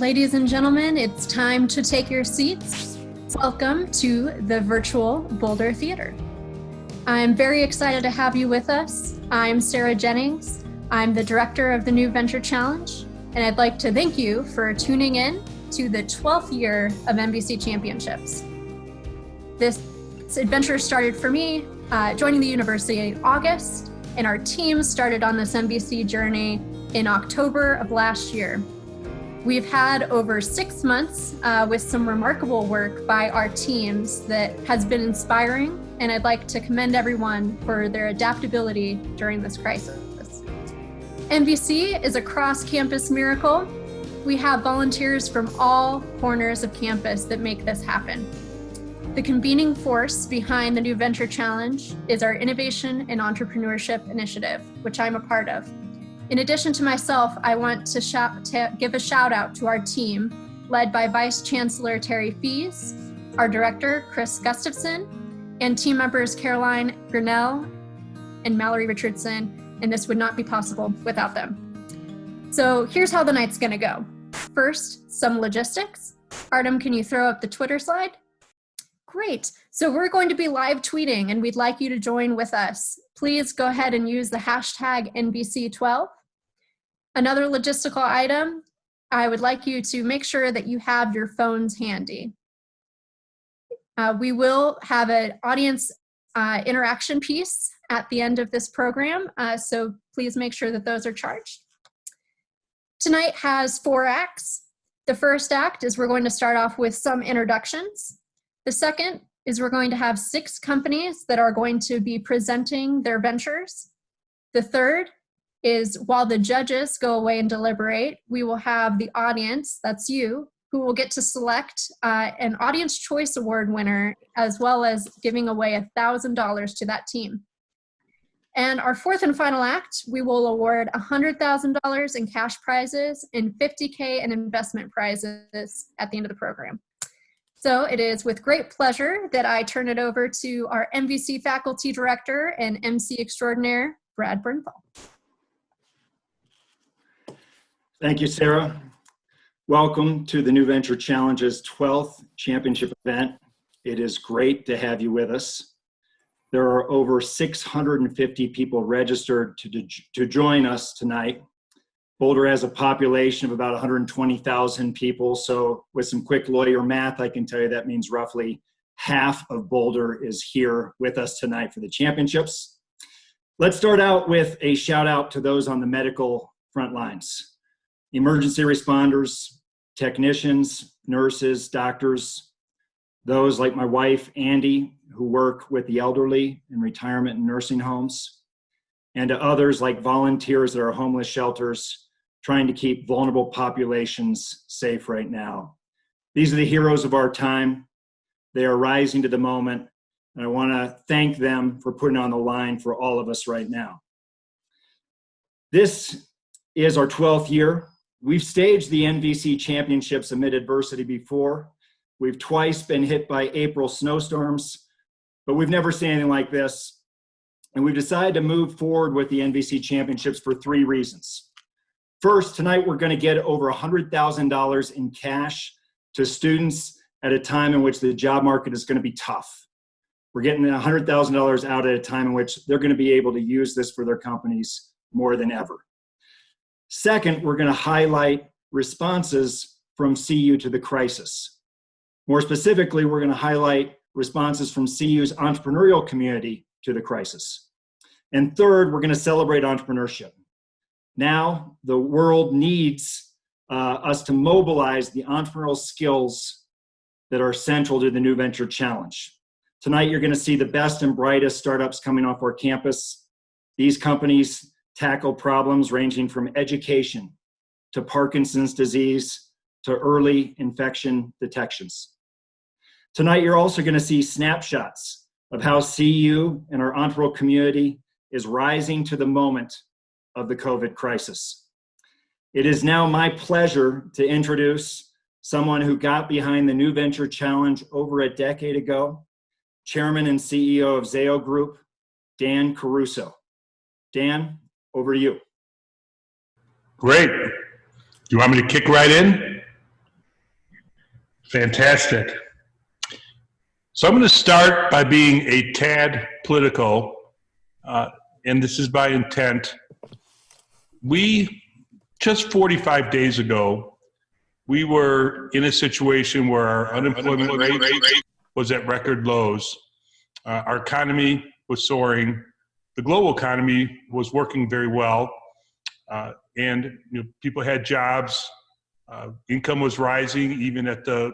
Ladies and gentlemen, it's time to take your seats. Welcome to the virtual Boulder Theater. I'm very excited to have you with us. I'm Sarah Jennings. I'm the director of the New Venture Challenge, and I'd like to thank you for tuning in to the 12th year of NVC Championships. This adventure started for me joining the university in August, and our team started on this NVC journey in October of last year. We've had over 6 months with some remarkable work by our teams that has been inspiring, and I'd like to commend everyone for their adaptability during this crisis. NVC is a cross-campus miracle. We have volunteers from all corners of campus that make this happen. The convening force behind the New Venture Challenge is our Innovation and Entrepreneurship Initiative, which I'm a part of. In addition to myself, I want to give a shout out to our team, led by Vice Chancellor Terry Fees, our Director, Chris Gustafson, and team members Caroline Grinnell and Mallory Richardson, and this would not be possible without them. So here's how the night's gonna go. First, some logistics. Artem, can you throw up the Twitter slide? Great. So we're going to be live tweeting, and we'd like you to join with us. Please go ahead and use the hashtag NVC12. Another logistical item, I would like you to make sure that you have your phones handy. We will have an audience interaction piece at the end of this program, so please make sure that those are charged. Tonight has 4 acts. The first act is we're going to start off with some introductions. The second is we're going to have 6 companies that are going to be presenting their ventures. The third is while the judges go away and deliberate, we will have the audience, that's you, who will get to select an Audience Choice Award winner, as well as giving away $1,000 to that team. And our fourth and final act, we will award $100,000 in cash prizes and $50K in investment prizes at the end of the program. So it is with great pleasure that I turn it over to our NVC faculty director and MC extraordinaire, Brad Bernthal. Thank you, Sarah. Welcome to the New Venture Challenge's 12th championship event. It is great to have you with us. There are over 650 people registered to join us tonight. Boulder has a population of about 120,000 people, so with some quick lawyer math, I can tell you that means roughly half of Boulder is here with us tonight for the championships. Let's start out with a shout out to those on the medical front lines. Emergency responders, technicians, nurses, doctors, those like my wife, Andy, who work with the elderly in retirement and nursing homes, and to others like volunteers at our homeless shelters, trying to keep vulnerable populations safe right now. These are the heroes of our time. They are rising to the moment, and I want to thank them for putting on the line for all of us right now. This is our 12th year. We've staged the NVC Championships amid adversity before. We've twice been hit by April snowstorms, but we've never seen anything like this. And we've decided to move forward with the NVC Championships for 3 reasons. First, tonight we're going to get over $100,000 in cash to students at a time in which the job market is going to be tough. We're getting $100,000 out at a time in which they're going to be able to use this for their companies more than ever. Second, we're going to highlight responses from CU to the crisis. More specifically, we're going to highlight responses from CU's entrepreneurial community to the crisis. And third, we're going to celebrate entrepreneurship. Now, the world needs us to mobilize the entrepreneurial skills that are central to the New Venture Challenge. Tonight, you're going to see the best and brightest startups coming off our campus. These companies tackle problems ranging from education to Parkinson's disease to early infection detections. Tonight, you're also going to see snapshots of how CU and our entrepreneurial community is rising to the moment of the COVID crisis. It is now my pleasure to introduce someone who got behind the New Venture Challenge over a decade ago, Chairman and CEO of Zayo Group, Dan Caruso. Dan, over to you. Great. Do you want me to kick right in? Fantastic. So I'm going to start by being a tad political, and this is by intent. Just 45 days ago, we were in a situation where our unemployment rate was at record lows. Our economy was soaring. The global economy was working very well, and people had jobs. Income was rising even at the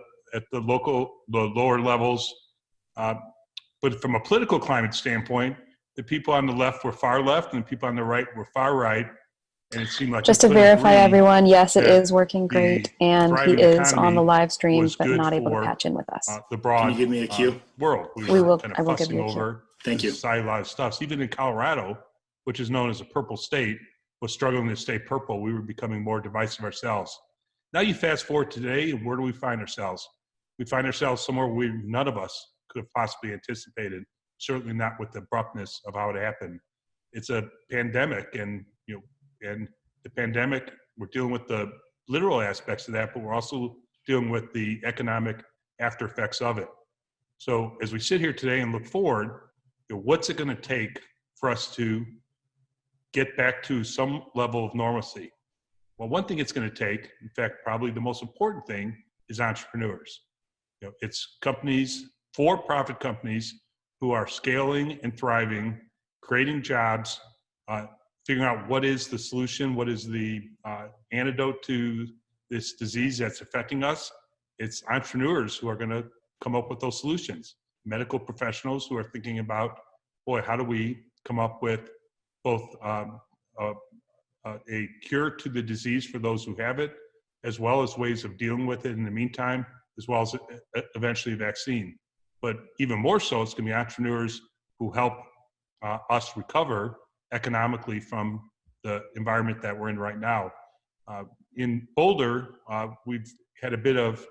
lower levels. But from a political climate standpoint, the people on the left were far left and the people on the right were far right. And it seemed like, just to verify everyone, yes, it is working great, and he is on the live stream, but not able to patch in with us. The broad, can you give me a cue? World. We will. Kind I of will give you a cue. over. Thank you. A lot of stuff. So even in Colorado, which is known as a purple state, was struggling to stay purple. We were becoming more divisive ourselves. Now you fast forward today, and where do we find ourselves? We find ourselves somewhere none of us could have possibly anticipated. Certainly not with the abruptness of how it happened. It's a pandemic, and the pandemic, we're dealing with the literal aspects of that, but we're also dealing with the economic after effects of it. So as we sit here today and look forward, what's it going to take for us to get back to some level of normalcy? Well, one thing it's going to take, in fact, probably the most important thing, is entrepreneurs. It's companies, for-profit companies, who are scaling and thriving, creating jobs, figuring out what is the solution, what is the antidote to this disease that's affecting us. It's entrepreneurs who are going to come up with those solutions. Medical professionals who are thinking about, boy, how do we come up with both a cure to the disease for those who have it, as well as ways of dealing with it in the meantime, as well as eventually a vaccine. But even more so, it's going to be entrepreneurs who help us recover economically from the environment that we're in right now. In Boulder, we've had a bit of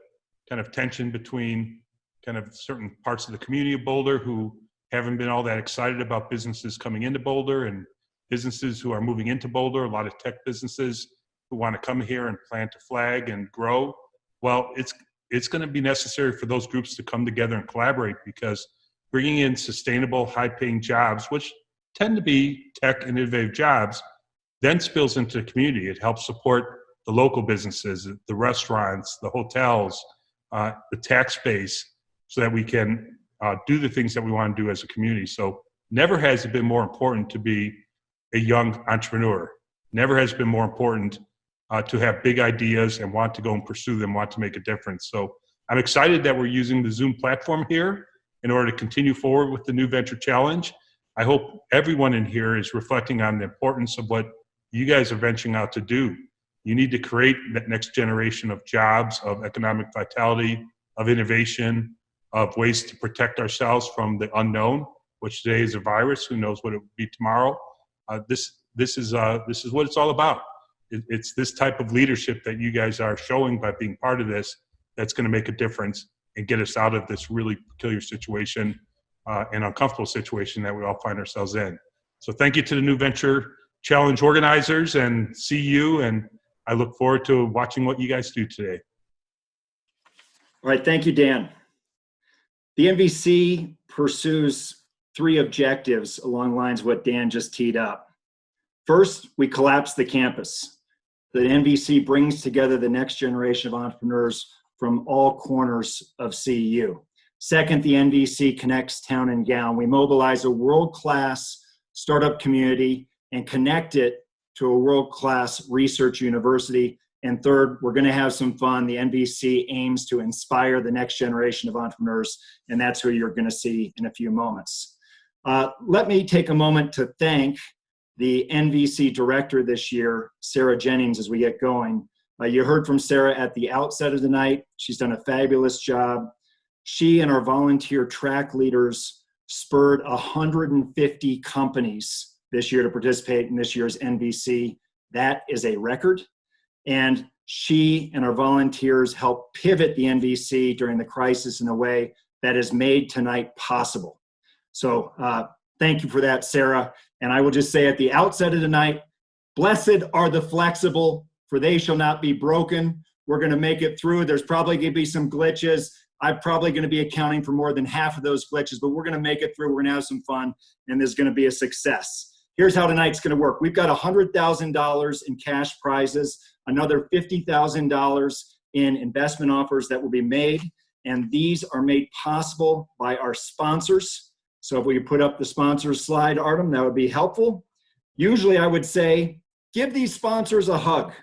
kind of tension between kind of certain parts of the community of Boulder who haven't been all that excited about businesses coming into Boulder, and businesses who are moving into Boulder, a lot of tech businesses who want to come here and plant a flag and grow. Well, it's going to be necessary for those groups to come together and collaborate, because bringing in sustainable, high-paying jobs, which tend to be tech and innovative jobs, then spills into the community. It helps support the local businesses, the restaurants, the hotels, the tax base, so that we can do the things that we want to do as a community. So never has it been more important to be a young entrepreneur. Never has been more important to have big ideas and want to go and pursue them, want to make a difference. So I'm excited that we're using the Zoom platform here in order to continue forward with the New Venture Challenge. I hope everyone in here is reflecting on the importance of what you guys are venturing out to do. You need to create that next generation of jobs, of economic vitality, of innovation, of ways to protect ourselves from the unknown, which today is a virus. Who knows what it will be tomorrow? This is what it's all about. It's this type of leadership that you guys are showing by being part of this that's going to make a difference and get us out of this really peculiar situation and uncomfortable situation that we all find ourselves in. So thank you to the New Venture Challenge organizers, and see you, and I look forward to watching what you guys do today. All right, thank you, Dan. The NVC pursues 3 objectives along the lines of what Dan just teed up. First, we collapse the campus. The NVC brings together the next generation of entrepreneurs from all corners of CEU. Second, the NVC connects town and gown. We mobilize a world-class startup community and connect it to a world-class research university. And third, we're going to have some fun. The NVC aims to inspire the next generation of entrepreneurs, and that's who you're going to see in a few moments. Let me take a moment to thank the NVC director this year, Sarah Jennings, as we get going. You heard from Sarah at the outset of the night. She's done a fabulous job. She and our volunteer track leaders spurred 150 companies this year to participate in this year's NVC. That is a record. And she and our volunteers helped pivot the NVC during the crisis in a way that has made tonight possible. So thank you for that, Sarah. And I will just say at the outset of the night, blessed are the flexible, for they shall not be broken. We're going to make it through. There's probably going to be some glitches. I'm probably going to be accounting for more than half of those glitches, but we're going to make it through. We're going to have some fun, and there's going to be a success. Here's how tonight's going to work. We've got $100,000 in cash prizes, another $50,000 in investment offers that will be made, and these are made possible by our sponsors. So if we could put up the sponsors slide, Artem, that would be helpful. Usually I would say, give these sponsors a hug,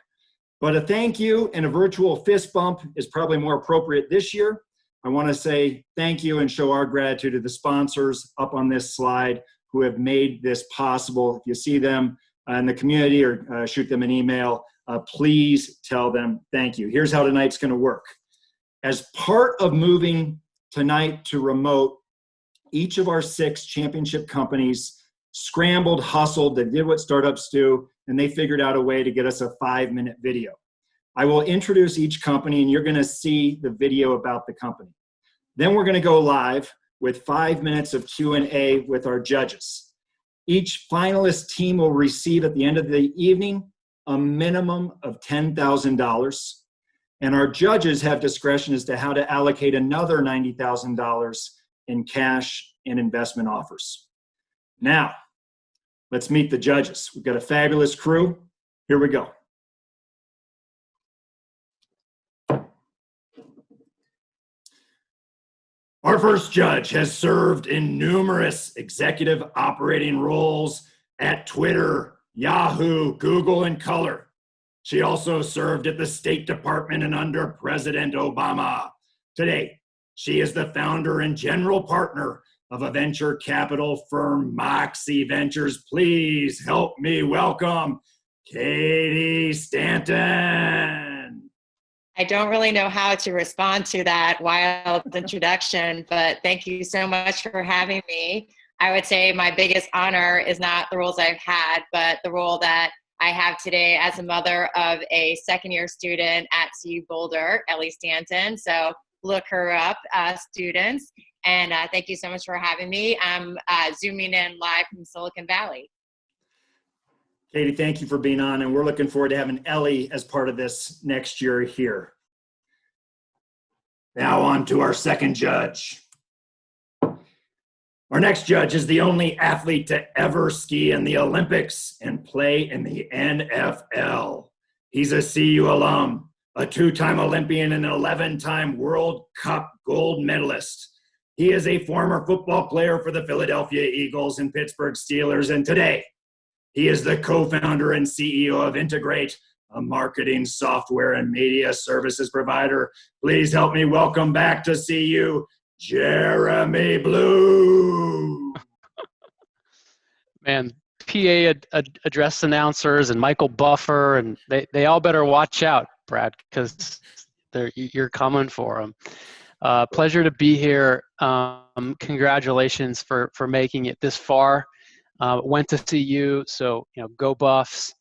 but a thank you and a virtual fist bump is probably more appropriate this year. I want to say thank you and show our gratitude to the sponsors up on this slide who have made this possible. If you see them in the community or shoot them an email, please tell them thank you. Here's how tonight's going to work. As part of moving tonight to remote, each of our 6 championship companies scrambled, hustled, they did what startups do, and they figured out a way to get us a 5-minute video. I will introduce each company, and you're going to see the video about the company. Then we're going to go live with 5 minutes of Q&A with our judges. Each finalist team will receive at the end of the evening a minimum of $10,000, and our judges have discretion as to how to allocate another $90,000 in cash and investment offers. Now, let's meet the judges. We've got a fabulous crew. Here we go. Our first judge has served in numerous executive operating roles at Twitter, Yahoo, Google, and Color. She also served at the State Department and under President Obama. Today, she is the founder and general partner of a venture capital firm, Moxie Ventures. Please help me welcome Katie Stanton. I don't really know how to respond to that wild introduction, but thank you so much for having me. I would say my biggest honor is not the roles I've had, but the role that I have today as a mother of a second-year student at CU Boulder, Ellie Stanton. So look her up, students. And thank you so much for having me. I'm zooming in live from Silicon Valley. Katie, thank you for being on, and we're looking forward to having Ellie as part of this next year here. Now on to our second judge. Our next judge is the only athlete to ever ski in the Olympics and play in the NFL. He's a CU alum, a 2-time Olympian and an 11-time World Cup gold medalist. He is a former football player for the Philadelphia Eagles and Pittsburgh Steelers, and today, he is the co-founder and CEO of Integrate, a marketing software and media services provider. Please help me welcome back to CU, Jeremy Blue. Man, PA address announcers and Michael Buffer, and they all better watch out, Brad, because you're coming for them. Pleasure to be here. Congratulations for making it this far. Went to CU, so go Buffs,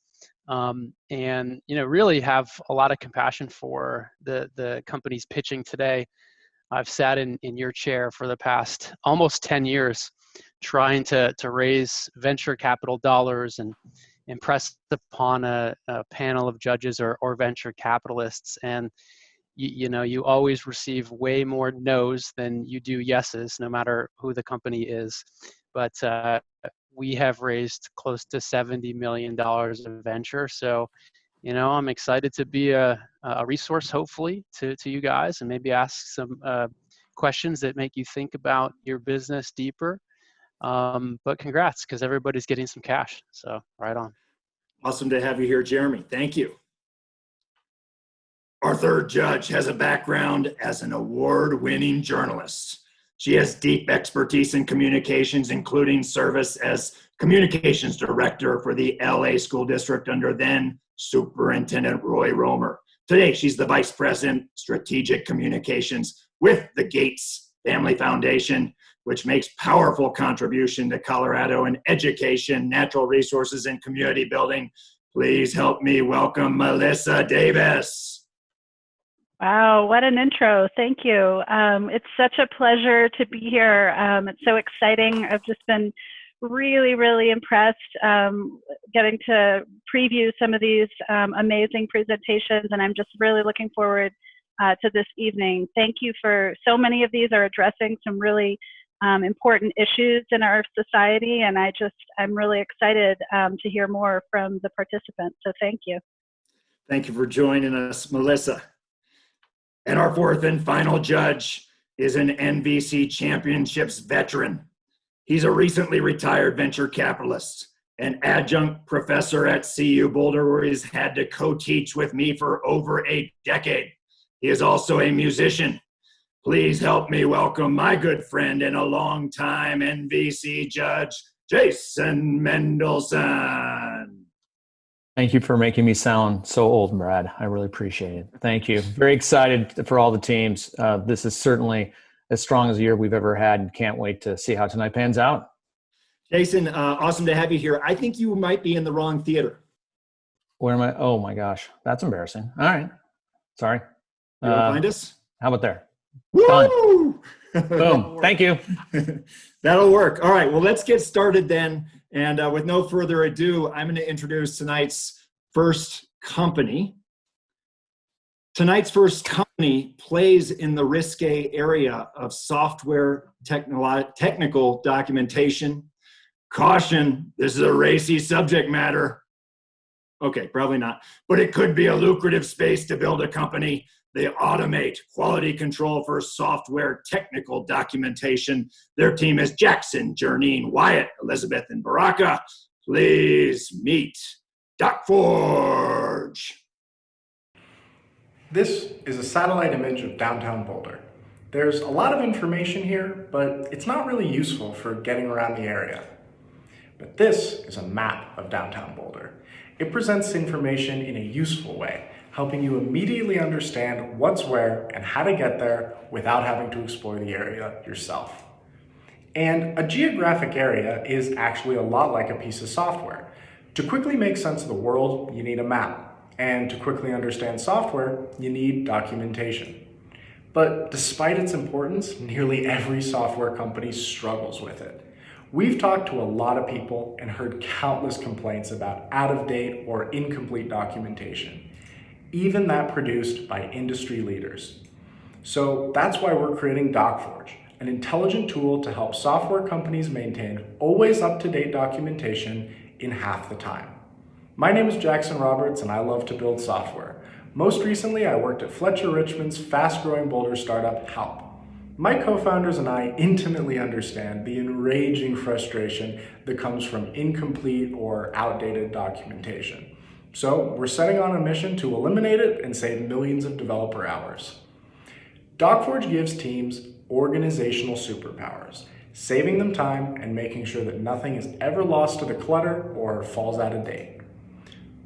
and really have a lot of compassion for the companies pitching today. I've sat in your chair for the past almost 10 years, trying to raise venture capital dollars and impress upon a panel of judges or venture capitalists, and you always receive way more no's than you do yeses, no matter who the company is. But we have raised close to $70 million of venture. So, I'm excited to be a resource, hopefully, to you guys, and maybe ask some questions that make you think about your business deeper. But congrats, because everybody's getting some cash. So right on. Awesome to have you here, Jeremy. Thank you. Our third judge has a background as an award-winning journalist. She has deep expertise in communications, including service as communications director for the LA School District under then Superintendent Roy Romer. Today, she's the Vice President, Strategic Communications with the Gates Family Foundation, which makes powerful contribution to Colorado in education, natural resources, and community building. Please help me welcome Melissa Davis. Wow, what an intro. Thank you. It's such a pleasure to be here. It's so exciting. I've just been really, really impressed getting to preview some of these amazing presentations, and I'm just really looking forward to this evening. Thank you for so many of these are addressing some really important issues in our society, and I'm really excited to hear more from the participants. So thank you. Thank you for joining us, Melissa. And our fourth and final judge is an NVC Championships veteran. He's a recently retired venture capitalist, an adjunct professor at CU Boulder, where he's had to co-teach with me for over a decade. He is also a musician. Please help me welcome my good friend and a longtime NVC judge, Jason Mendelson. Thank you for making me sound so old, Brad. I really appreciate it. Thank you. Very excited for all the teams. This is certainly as strong as a year we've ever had, and can't wait to see how tonight pans out. Jason, awesome to have you here. I think you might be in the wrong theater. Where am I? Oh my gosh, that's embarrassing. All right. Sorry. You want to find us? How about there? Woo! Boom. Thank you. That'll work. All right. Well, let's get started then. And with no further ado, I'm going to introduce tonight's first company. Tonight's first company plays in the risque area of software technical documentation. Caution, this is a racy subject matter. Okay, probably not. But it could be a lucrative space to build a company. They automate quality control for software technical documentation. Their team is Jackson, Jernine, Wyatt, Elizabeth, and Baraka. Please meet DocForge. This is a satellite image of downtown Boulder. There's a lot of information here, but it's not really useful for getting around the area. But this is a map of downtown Boulder. It presents information in a useful way, helping you immediately understand what's where and how to get there without having to explore the area yourself. And a geographic area is actually a lot like a piece of software. To quickly make sense of the world, you need a map. And to quickly understand software, you need documentation. But despite its importance, nearly every software company struggles with it. We've talked to a lot of people and heard countless complaints about out-of-date or incomplete documentation, even that produced by industry leaders. So that's why we're creating DocForge, an intelligent tool to help software companies maintain always up-to-date documentation in half the time. My name is Jackson Roberts, and I love to build software. Most recently, I worked at Fletcher Richmond's fast-growing Boulder startup, Halp. My co-founders and I intimately understand the enraging frustration that comes from incomplete or outdated documentation. So we're setting on a mission to eliminate it and save millions of developer hours. DocForge gives teams organizational superpowers, saving them time and making sure that nothing is ever lost to the clutter or falls out of date.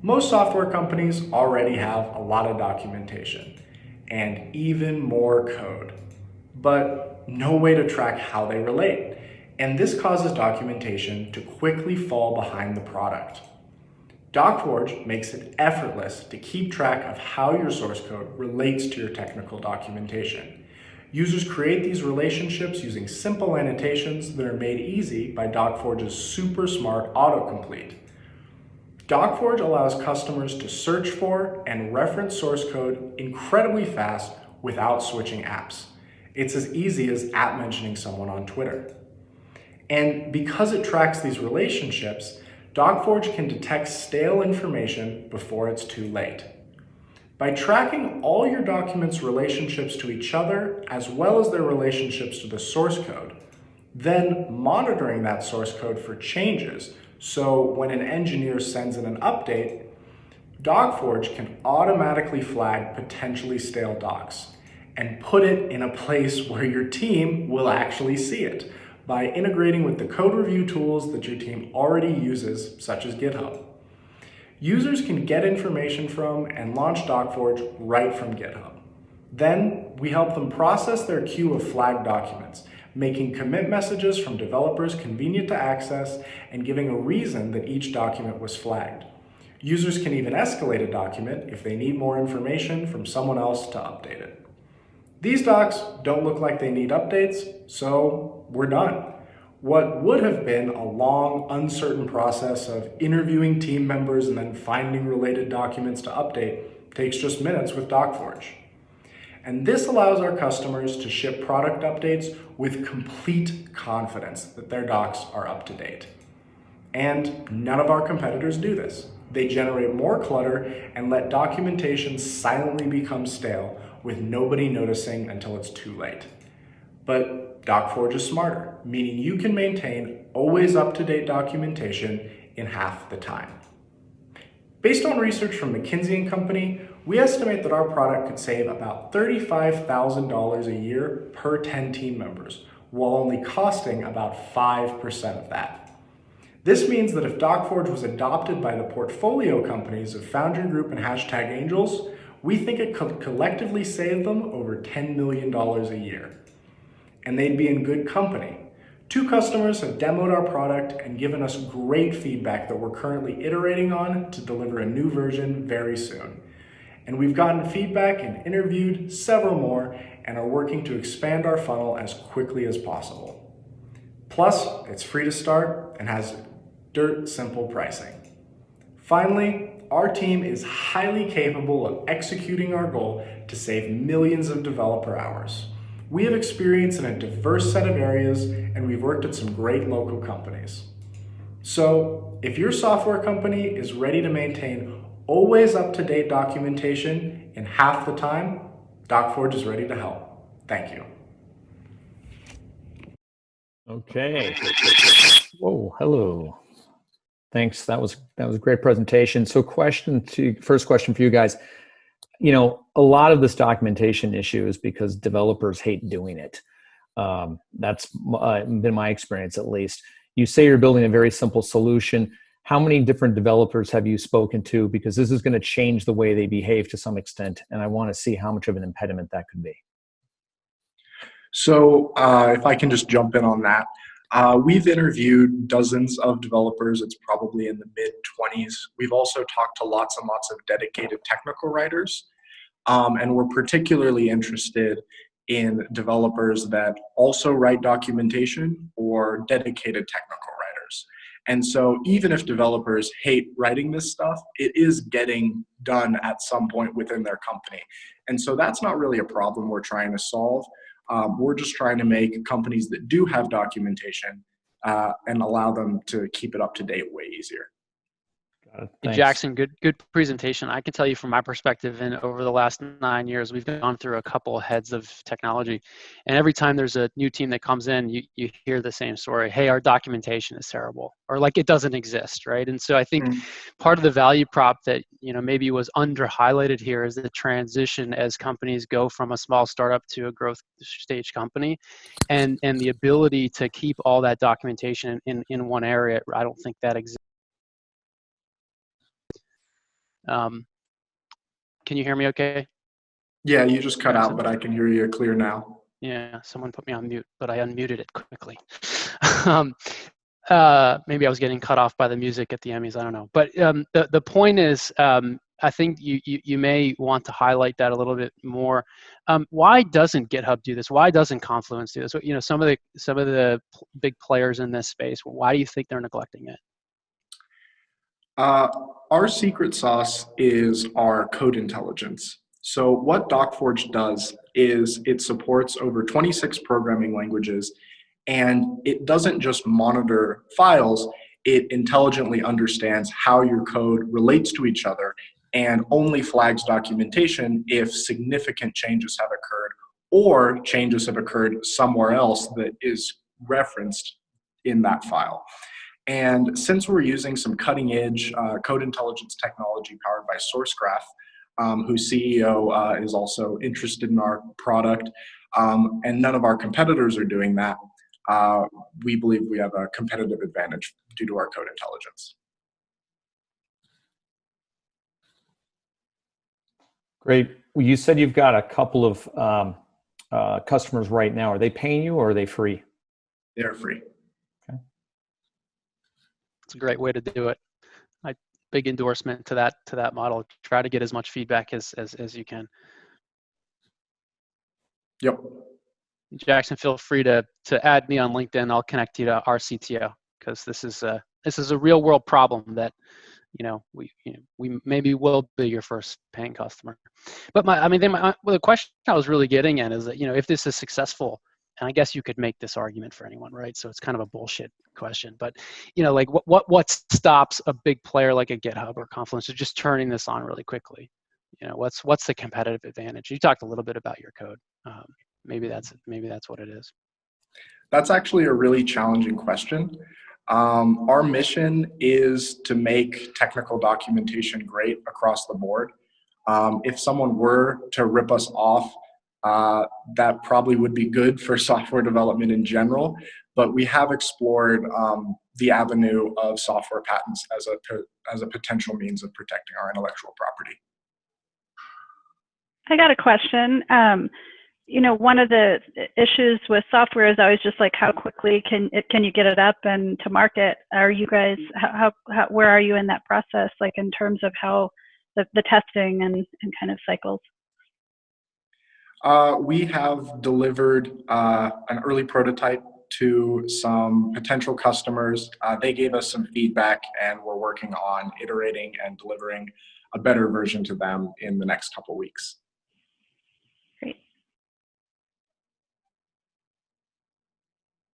Most software companies already have a lot of documentation and even more code, but no way to track how they relate. And this causes documentation to quickly fall behind the product. DocForge makes it effortless to keep track of how your source code relates to your technical documentation. Users create these relationships using simple annotations that are made easy by DocForge's super smart autocomplete. DocForge allows customers to search for and reference source code incredibly fast without switching apps. It's as easy as @mentioning someone on Twitter. And because it tracks these relationships, DocForge can detect stale information before it's too late. By tracking all your documents' relationships to each other, as well as their relationships to the source code, then monitoring that source code for changes, so when an engineer sends in an update, DocForge can automatically flag potentially stale docs and put it in a place where your team will actually see it by integrating with the code review tools that your team already uses, such as GitHub. Users can get information from and launch DocForge right from GitHub. Then we help them process their queue of flagged documents, making commit messages from developers convenient to access and giving a reason that each document was flagged. Users can even escalate a document if they need more information from someone else to update it. These docs don't look like they need updates, so we're done. What would have been a long, uncertain process of interviewing team members and then finding related documents to update takes just minutes with DocForge. And this allows our customers to ship product updates with complete confidence that their docs are up to date. And none of our competitors do this. They generate more clutter and let documentation silently become stale with nobody noticing until it's too late. But DocForge is smarter, meaning you can maintain always up-to-date documentation in half the time. Based on research from McKinsey & Company, we estimate that our product could save about $35,000 a year per 10 team members, while only costing about 5% of that. This means that if DocForge was adopted by the portfolio companies of Foundry Group and #Angels, we think it could collectively save them over $10 million a year. And they'd be in good company. 2 customers have demoed our product and given us great feedback that we're currently iterating on to deliver a new version very soon. And we've gotten feedback and interviewed several more and are working to expand our funnel as quickly as possible. Plus, it's free to start and has dirt simple pricing. Finally, our team is highly capable of executing our goal to save millions of developer hours. We have experience in a diverse set of areas, and we've worked at some great local companies. So, if your software company is ready to maintain always up-to-date documentation in half the time, DocForge is ready to help. Thank you. Okay. Whoa, hello. Thanks. That was a great presentation. So first question for you guys. You know, a lot of this documentation issue is because developers hate doing it. That's been my experience, at least. You say you're building a very simple solution. How many different developers have you spoken to? Because this is going to change the way they behave to some extent, and I want to see how much of an impediment that could be. So if I can just jump in on that. We've interviewed dozens of developers. It's probably in the mid-20s. We've also talked to lots and lots of dedicated technical writers. And we're particularly interested in developers that also write documentation or dedicated technical writers. And so even if developers hate writing this stuff, it is getting done at some point within their company. And so that's not really a problem we're trying to solve. We're just trying to make companies that do have documentation and allow them to keep it up to date way easier. Jackson, good presentation. I can tell you from my perspective, and over the last 9 years, we've gone through a couple heads of technology, and every time there's a new team that comes in, you hear the same story. Hey, our documentation is terrible, or like it doesn't exist, right? And so I think part of the value prop that maybe was under highlighted here is the transition as companies go from a small startup to a growth stage company, and the ability to keep all that documentation in one area. I don't think that exists. Can you hear me okay? Yeah, you just cut out, but I can hear you clear now. Yeah, someone put me on mute, but I unmuted it quickly. Maybe I was getting cut off by the music at the Emmys, I don't know. But the point is, I think you may want to highlight that a little bit more. Why doesn't GitHub do this? Why doesn't Confluence do this? Some of the big players in this space, why do you think they're neglecting it? Our secret sauce is our code intelligence. So what DocForge does is it supports over 26 programming languages, and it doesn't just monitor files, it intelligently understands how your code relates to each other and only flags documentation if significant changes have occurred or changes have occurred somewhere else that is referenced in that file. And since we're using some cutting edge code intelligence technology powered by SourceGraph, whose CEO is also interested in our product, and none of our competitors are doing that, we believe we have a competitive advantage due to our code intelligence. Great. Well, you said you've got a couple of customers right now. Are they paying you or are they free? They're free. It's a great way to do it. Big endorsement to that model. Try to get as much feedback as you can. Yep. Jackson, feel free to add me on LinkedIn. I'll connect you to our CTO, because this is a real world problem that we maybe will be your first paying customer. But the question I was really getting at is that, if this is successful, and I guess you could make this argument for anyone, right? So it's kind of a bullshit question, but like what stops a big player like a GitHub or Confluence to just turning this on really quickly? What's the competitive advantage? You talked a little bit about your code. Maybe that's what it is. That's actually a really challenging question. Our mission is to make technical documentation great across the board. If someone were to rip us off, that probably would be good for software development in general, but we have explored the avenue of software patents as a potential means of protecting our intellectual property. I got a question. One of the issues with software is always just like, how quickly can you get it up and to market? Are you guys, where are you in that process, like in terms of how the testing and kind of cycles? We have delivered an early prototype to some potential customers. They gave us some feedback, and we're working on iterating and delivering a better version to them in the next couple of weeks. Great.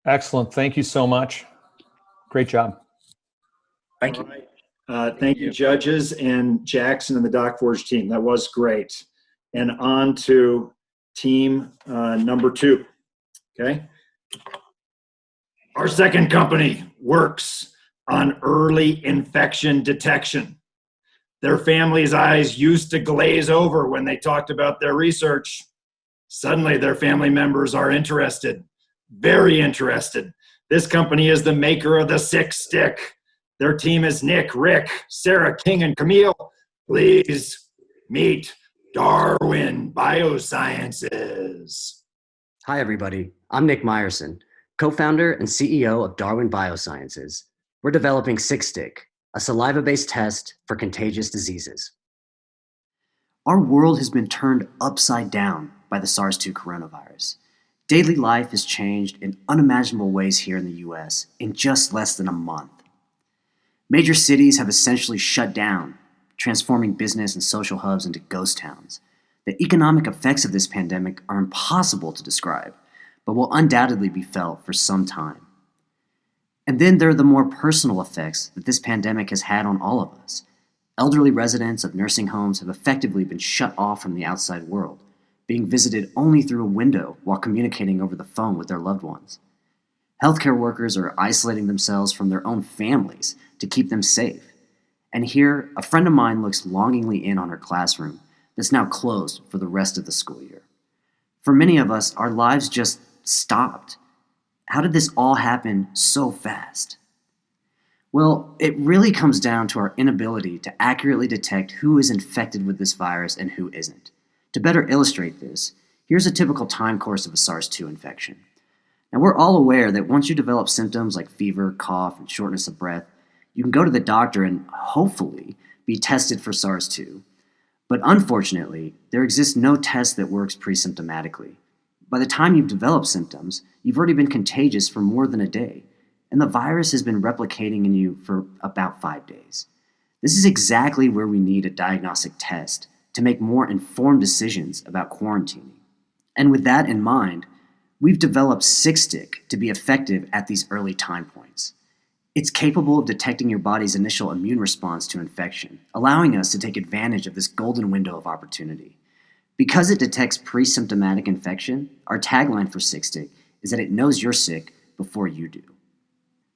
Excellent. Thank you so much. Great job. Thank you. Thank you, judges, and Jackson and the DocForge team. That was great. And on to team number 2. Okay. Our second company works on early infection detection. Their family's eyes used to glaze over when they talked about their research. Suddenly, their family members are interested, very interested. This company is the maker of the Sick Stick. Their team is Nick, Rick, Sarah, King, and Camille. Please meet Darwin Biosciences. Hi, everybody. I'm Nick Meyerson, co-founder and CEO of Darwin Biosciences. We're developing Sick Stick, a saliva-based test for contagious diseases. Our world has been turned upside down by the SARS-2 coronavirus. Daily life has changed in unimaginable ways here in the US in just less than a month. Major cities have essentially shut down, transforming business and social hubs into ghost towns. The economic effects of this pandemic are impossible to describe, but will undoubtedly be felt for some time. And then there are the more personal effects that this pandemic has had on all of us. Elderly residents of nursing homes have effectively been shut off from the outside world, being visited only through a window while communicating over the phone with their loved ones. Healthcare workers are isolating themselves from their own families to keep them safe. And here, a friend of mine looks longingly in on her classroom that's now closed for the rest of the school year. For many of us, our lives just stopped. How did this all happen so fast? Well, it really comes down to our inability to accurately detect who is infected with this virus and who isn't. To better illustrate this, here's a typical time course of a SARS-2 infection. Now, we're all aware that once you develop symptoms like fever, cough, and shortness of breath, you can go to the doctor and hopefully be tested for SARS-2. But unfortunately, there exists no test that works pre-symptomatically. By the time you've developed symptoms, you've already been contagious for more than a day, and the virus has been replicating in you for about 5 days. This is exactly where we need a diagnostic test to make more informed decisions about quarantining. And with that in mind, we've developed Sick Stick to be effective at these early time points. It's capable of detecting your body's initial immune response to infection, allowing us to take advantage of this golden window of opportunity. Because it detects pre-symptomatic infection, our tagline for Sick Stick is that it knows you're sick before you do.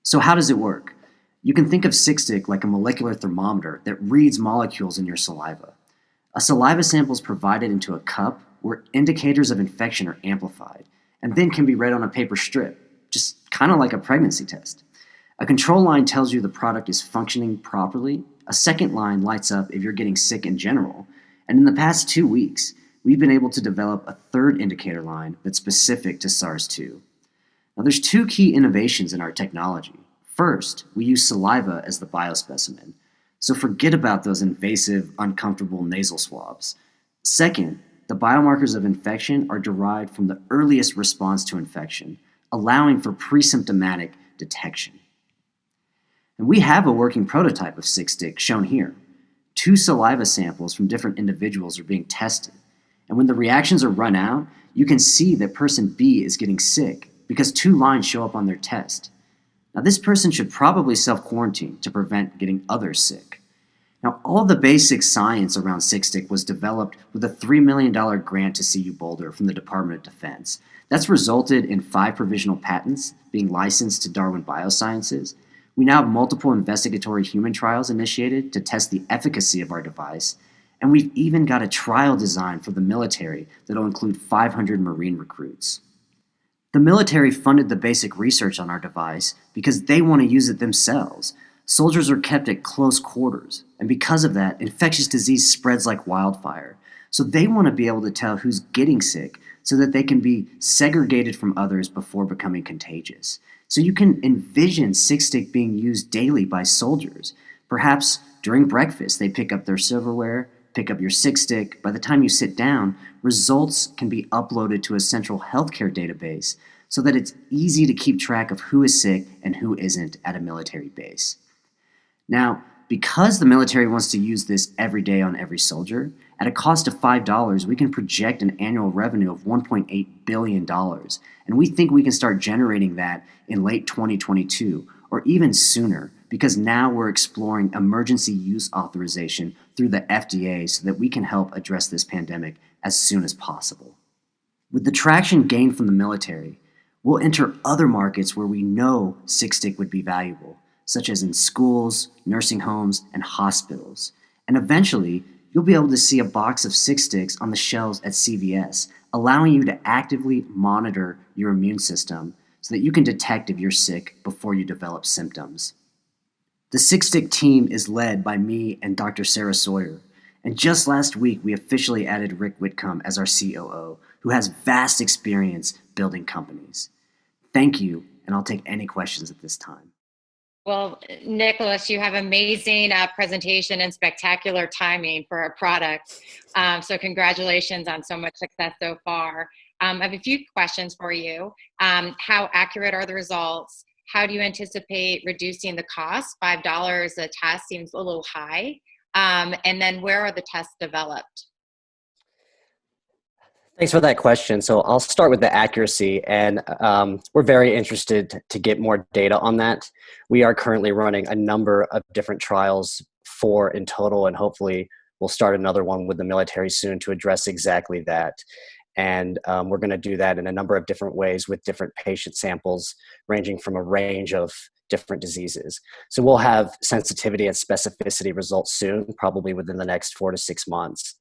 So how does it work? You can think of Sick Stick like a molecular thermometer that reads molecules in your saliva. A saliva sample is provided into a cup where indicators of infection are amplified, and then can be read on a paper strip, just kind of like a pregnancy test. A control line tells you the product is functioning properly. A second line lights up if you're getting sick in general. And in the past 2 weeks, we've been able to develop a third indicator line that's specific to SARS-2. Now, there's 2 key innovations in our technology. First, we use saliva as the biospecimen, so forget about those invasive, uncomfortable nasal swabs. Second, the biomarkers of infection are derived from the earliest response to infection, allowing for pre-symptomatic detection. And we have a working prototype of Six-Stick shown here. 2 saliva samples from different individuals are being tested. And when the reactions are run out, you can see that person B is getting sick because 2 lines show up on their test. Now, this person should probably self-quarantine to prevent getting others sick. Now, all the basic science around Six-Stick was developed with a $3 million grant to CU Boulder from the Department of Defense. That's resulted in 5 provisional patents being licensed to Darwin Biosciences. We now have multiple investigatory human trials initiated to test the efficacy of our device, and we've even got a trial design for the military that'll include 500 Marine recruits. The military funded the basic research on our device because they want to use it themselves. Soldiers are kept at close quarters, and because of that, infectious disease spreads like wildfire. So they want to be able to tell who's getting sick so that they can be segregated from others before becoming contagious. So you can envision Six-Stick being used daily by soldiers. Perhaps during breakfast, they pick up their silverware, pick up your Six-Stick. By the time you sit down, results can be uploaded to a central healthcare database so that it's easy to keep track of who is sick and who isn't at a military base. Now, because the military wants to use this every day on every soldier, at a cost of $5, we can project an annual revenue of $1.8 billion. And we think we can start generating that in late 2022 or even sooner, because now we're exploring emergency use authorization through the FDA so that we can help address this pandemic as soon as possible. With the traction gained from the military, we'll enter other markets where we know Six-Stick would be valuable, such as in schools, nursing homes, and hospitals. And eventually, you'll be able to see a box of Six-Sticks on the shelves at CVS, allowing you to actively monitor your immune system so that you can detect if you're sick before you develop symptoms. The Six-Stick team is led by me and Dr. Sarah Sawyer. And just last week, we officially added Rick Whitcomb as our COO, who has vast experience building companies. Thank you, and I'll take any questions at this time. Well, Nicholas, you have amazing presentation and spectacular timing for a product. So congratulations on so much success so far. I have a few questions for you. How accurate are the results? How do you anticipate reducing the cost? $5 a test seems a little high. And then where are the tests developed? Thanks for that question. So I'll start with the accuracy, and we're very interested to get more data on that. We are currently running a number of different trials, 4 in total, and hopefully we'll start another one with the military soon to address exactly that. And we're going to do that in a number of different ways with different patient samples ranging from a range of different diseases. So we'll have sensitivity and specificity results soon, probably within the next 4 to 6 months.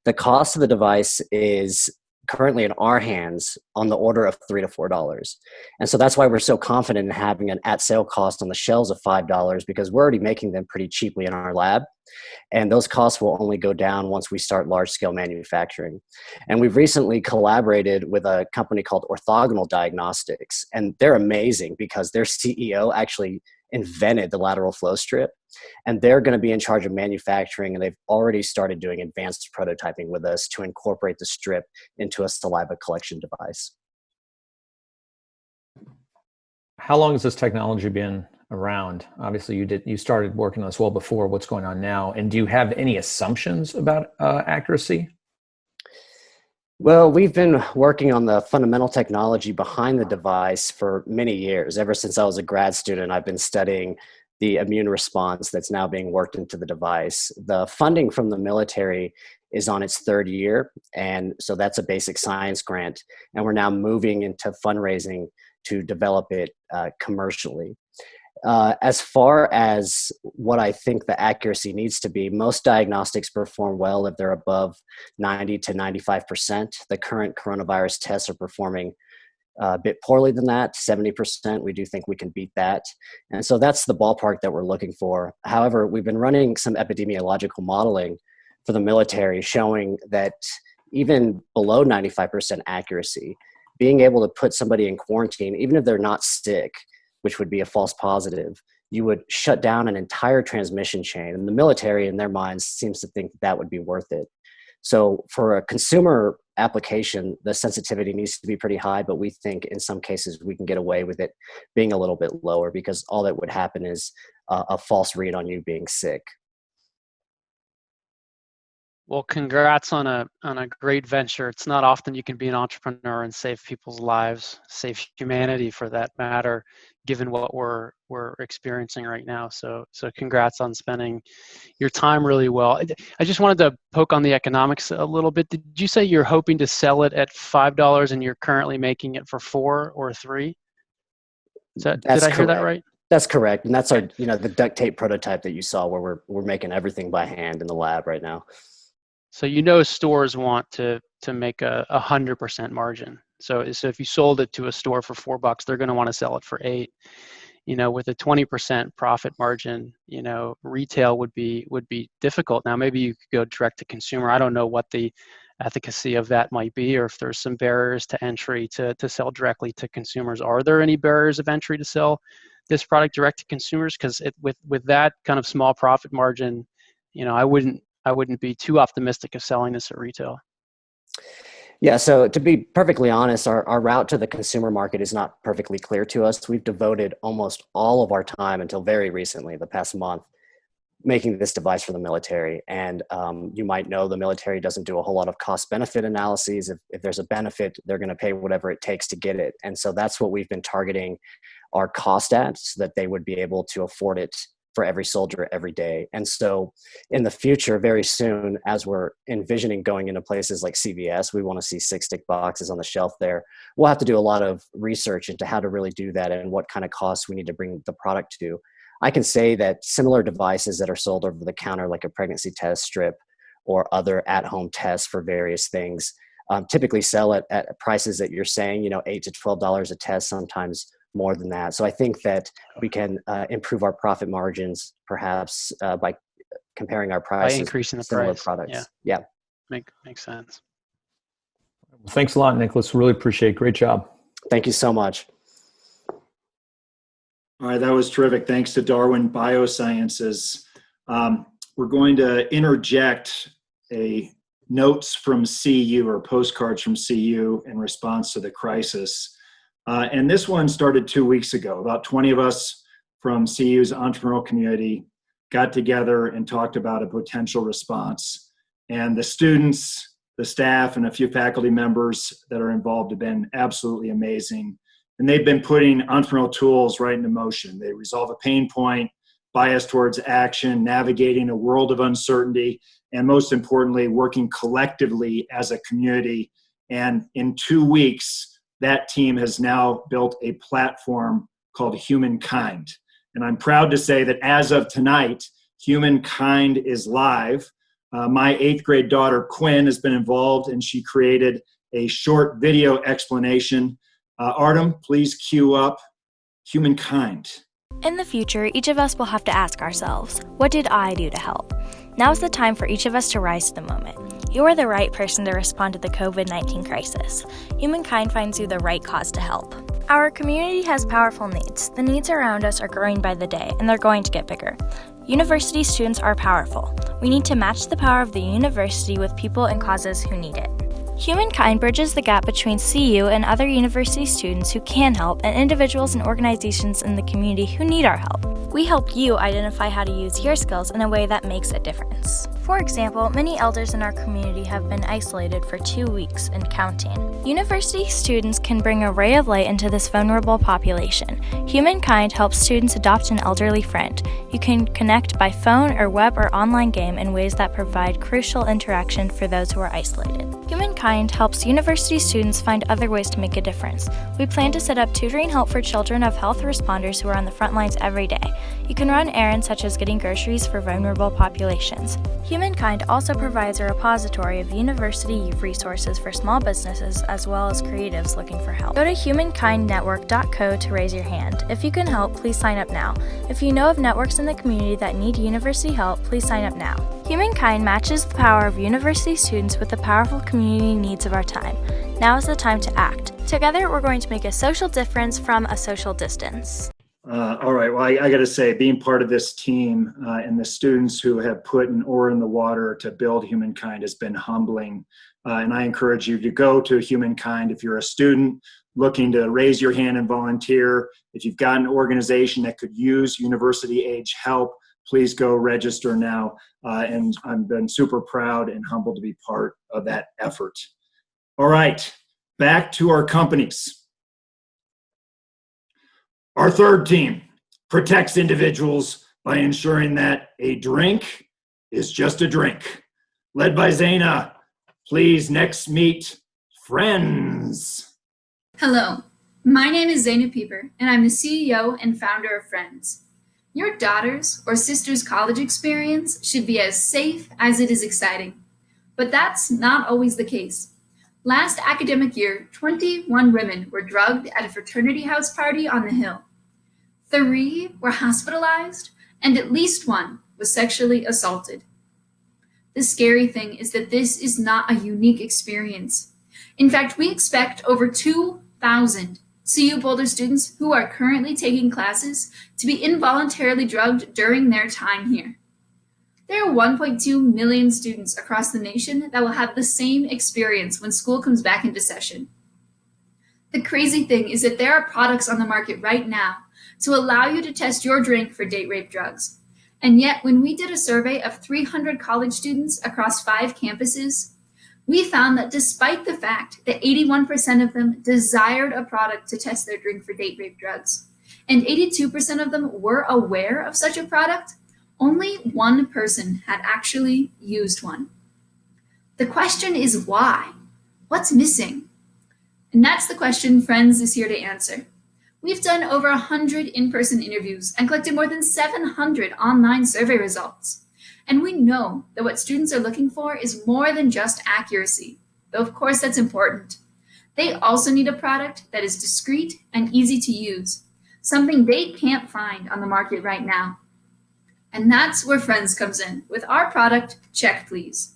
The cost of the device is currently in our hands on the order of $3 to $4. And so that's why we're so confident in having an at-sale cost on the shelves of $5, because we're already making them pretty cheaply in our lab. And those costs will only go down once we start large-scale manufacturing. And we've recently collaborated with a company called Orthogonal Diagnostics, and they're amazing because their CEO actually invented the lateral flow strip, and they're going to be in charge of manufacturing, and they've already started doing advanced prototyping with us to incorporate the strip into a saliva collection device. How long has this technology been around? Obviously, you started working on this well before. What's going on now? And do you have any assumptions about accuracy? Well, we've been working on the fundamental technology behind the device for many years. Ever since I was a grad student, I've been studying the immune response that's now being worked into the device. The funding from the military is on its 3rd year, and so that's a basic science grant, and we're now moving into fundraising to develop it commercially. As far as what I think the accuracy needs to be, most diagnostics perform well if they're above 90 to 95%. The current coronavirus tests are performing a bit poorly than that, 70%. We do think we can beat that. And so that's the ballpark that we're looking for. However, we've been running some epidemiological modeling for the military showing that even below 95% accuracy, being able to put somebody in quarantine, even if they're not sick, which would be a false positive, you would shut down an entire transmission chain. And the military, in their minds, seems to think that would be worth it. So for a consumer application, the sensitivity needs to be pretty high, but we think in some cases we can get away with it being a little bit lower, because all that would happen is a false read on you being sick. Well, congrats on a great venture. It's not often you can be an entrepreneur and save people's lives, save humanity for that matter, given what we're experiencing right now. So congrats on spending your time really well. I just wanted to poke on the economics a little bit. Did you say you're hoping to sell it at $5 and you're currently making it for $4 or $3? Did I hear that right? That's correct. And that's our, the duct tape prototype that you saw, where we're making everything by hand in the lab right now. So stores want to make a 100% margin. So if you sold it to a store for $4, they're going to want to sell it for $8. With a 20% profit margin, retail would be difficult. Now maybe you could go direct to consumer. I don't know what the efficacy of that might be, or if there's some barriers to entry to sell directly to consumers. Are there any barriers of entry to sell this product direct to consumers? Because with that kind of small profit margin, I wouldn't be too optimistic of selling this at retail. Yeah, so to be perfectly honest, our route to the consumer market is not perfectly clear to us. We've devoted almost all of our time until very recently, the past month, making this device for the military. And you might know the military doesn't do a whole lot of cost-benefit analyses. If there's a benefit, they're going to pay whatever it takes to get it. And so that's what we've been targeting our cost at, so that they would be able to afford it for every soldier every day. And so in the future, very soon, as we're envisioning going into places like CVS, we want to see 6-stick boxes on the shelf there. We'll have to do a lot of research into how to really do that and what kind of costs we need to bring the product to. I can say that similar devices that are sold over the counter, like a pregnancy test strip or other at-home tests for various things, typically sell at prices that you're saying, $8 to $12 a test, sometimes more than that. So I think that we can improve our profit margins, perhaps by comparing our prices, by increasing the similar price. products. Yeah. Makes sense. Thanks a lot, Nicholas. Really appreciate it. Great job. Thank you so much. All right, that was terrific. Thanks to Darwin Biosciences. We're going to interject a notes from CU, or postcards from CU, in response to the crisis. And this one started 2 weeks ago. About 20 of us from CU's entrepreneurial community got together and talked about a potential response. And the students, the staff, and a few faculty members that are involved have been absolutely amazing. And they've been putting entrepreneurial tools right into motion. They resolve a pain point, bias towards action, navigating a world of uncertainty, and most importantly, working collectively as a community. And in 2 weeks, that team has now built a platform called Humankind. And I'm proud to say that as of tonight, Humankind is live. My 8th grade daughter, Quinn, has been involved, and she created a short video explanation. Artem, please cue up Humankind. In the future, each of us will have to ask ourselves, what did I do to help? Now's the time for each of us to rise to the moment. You are the right person to respond to the COVID-19 crisis. Humankind finds you the right cause to help. Our community has powerful needs. The needs around us are growing by the day, and they're going to get bigger. University students are powerful. We need to match the power of the university with people and causes who need it. Humankind bridges the gap between CU and other university students who can help, and individuals and organizations in the community who need our help. We help you identify how to use your skills in a way that makes a difference. For example, many elders in our community have been isolated for 2 weeks and counting. University students can bring a ray of light into this vulnerable population. Humankind helps students adopt an elderly friend. You can connect by phone or web or online game in ways that provide crucial interaction for those who are isolated. Humankind helps university students find other ways to make a difference. We plan to set up tutoring help for children of health responders who are on the front lines every day. You can run errands such as getting groceries for vulnerable populations. Humankind also provides a repository of university resources for small businesses as well as creatives looking for help. Go to humankindnetwork.co to raise your hand. If you can help, please sign up now. If you know of networks in the community that need university help, please sign up now. Humankind matches the power of university students with the powerful community needs of our time. Now is the time to act. Together, we're going to make a social difference from a social distance. All right. Well, I got to say, being part of this team and the students who have put an oar in the water to build Humankind has been humbling. And I encourage you to go to Humankind if you're a student looking to raise your hand and volunteer. If you've got an organization that could use university age help, please go register now. And I've been super proud and humbled to be part of that effort. All right, back to our companies. Our third team protects individuals by ensuring that a drink is just a drink. Led by Zaina, please next meet Friends. Hello, my name is Zaina Pieper, and I'm the CEO and founder of Friends. Your daughter's or sister's college experience should be as safe as it is exciting. But that's not always the case. Last academic year, 21 women were drugged at a fraternity house party on the Hill. 3 were hospitalized, and at least 1 was sexually assaulted. The scary thing is that this is not a unique experience. In fact, we expect over 2,000 CU Boulder students who are currently taking classes to be involuntarily drugged during their time here. There are 1.2 million students across the nation that will have the same experience when school comes back into session. The crazy thing is that there are products on the market right now to allow you to test your drink for date rape drugs. And yet, when we did a survey of 300 college students across 5 campuses, we found that despite the fact that 81% of them desired a product to test their drink for date rape drugs, and 82% of them were aware of such a product, only 1 person had actually used one. The question is why? What's missing? And that's the question Friends is here to answer. We've done over 100 in-person interviews and collected more than 700 online survey results. And we know that what students are looking for is more than just accuracy, though of course that's important. They also need a product that is discreet and easy to use, something they can't find on the market right now. And that's where Friends comes in with our product, Check Please.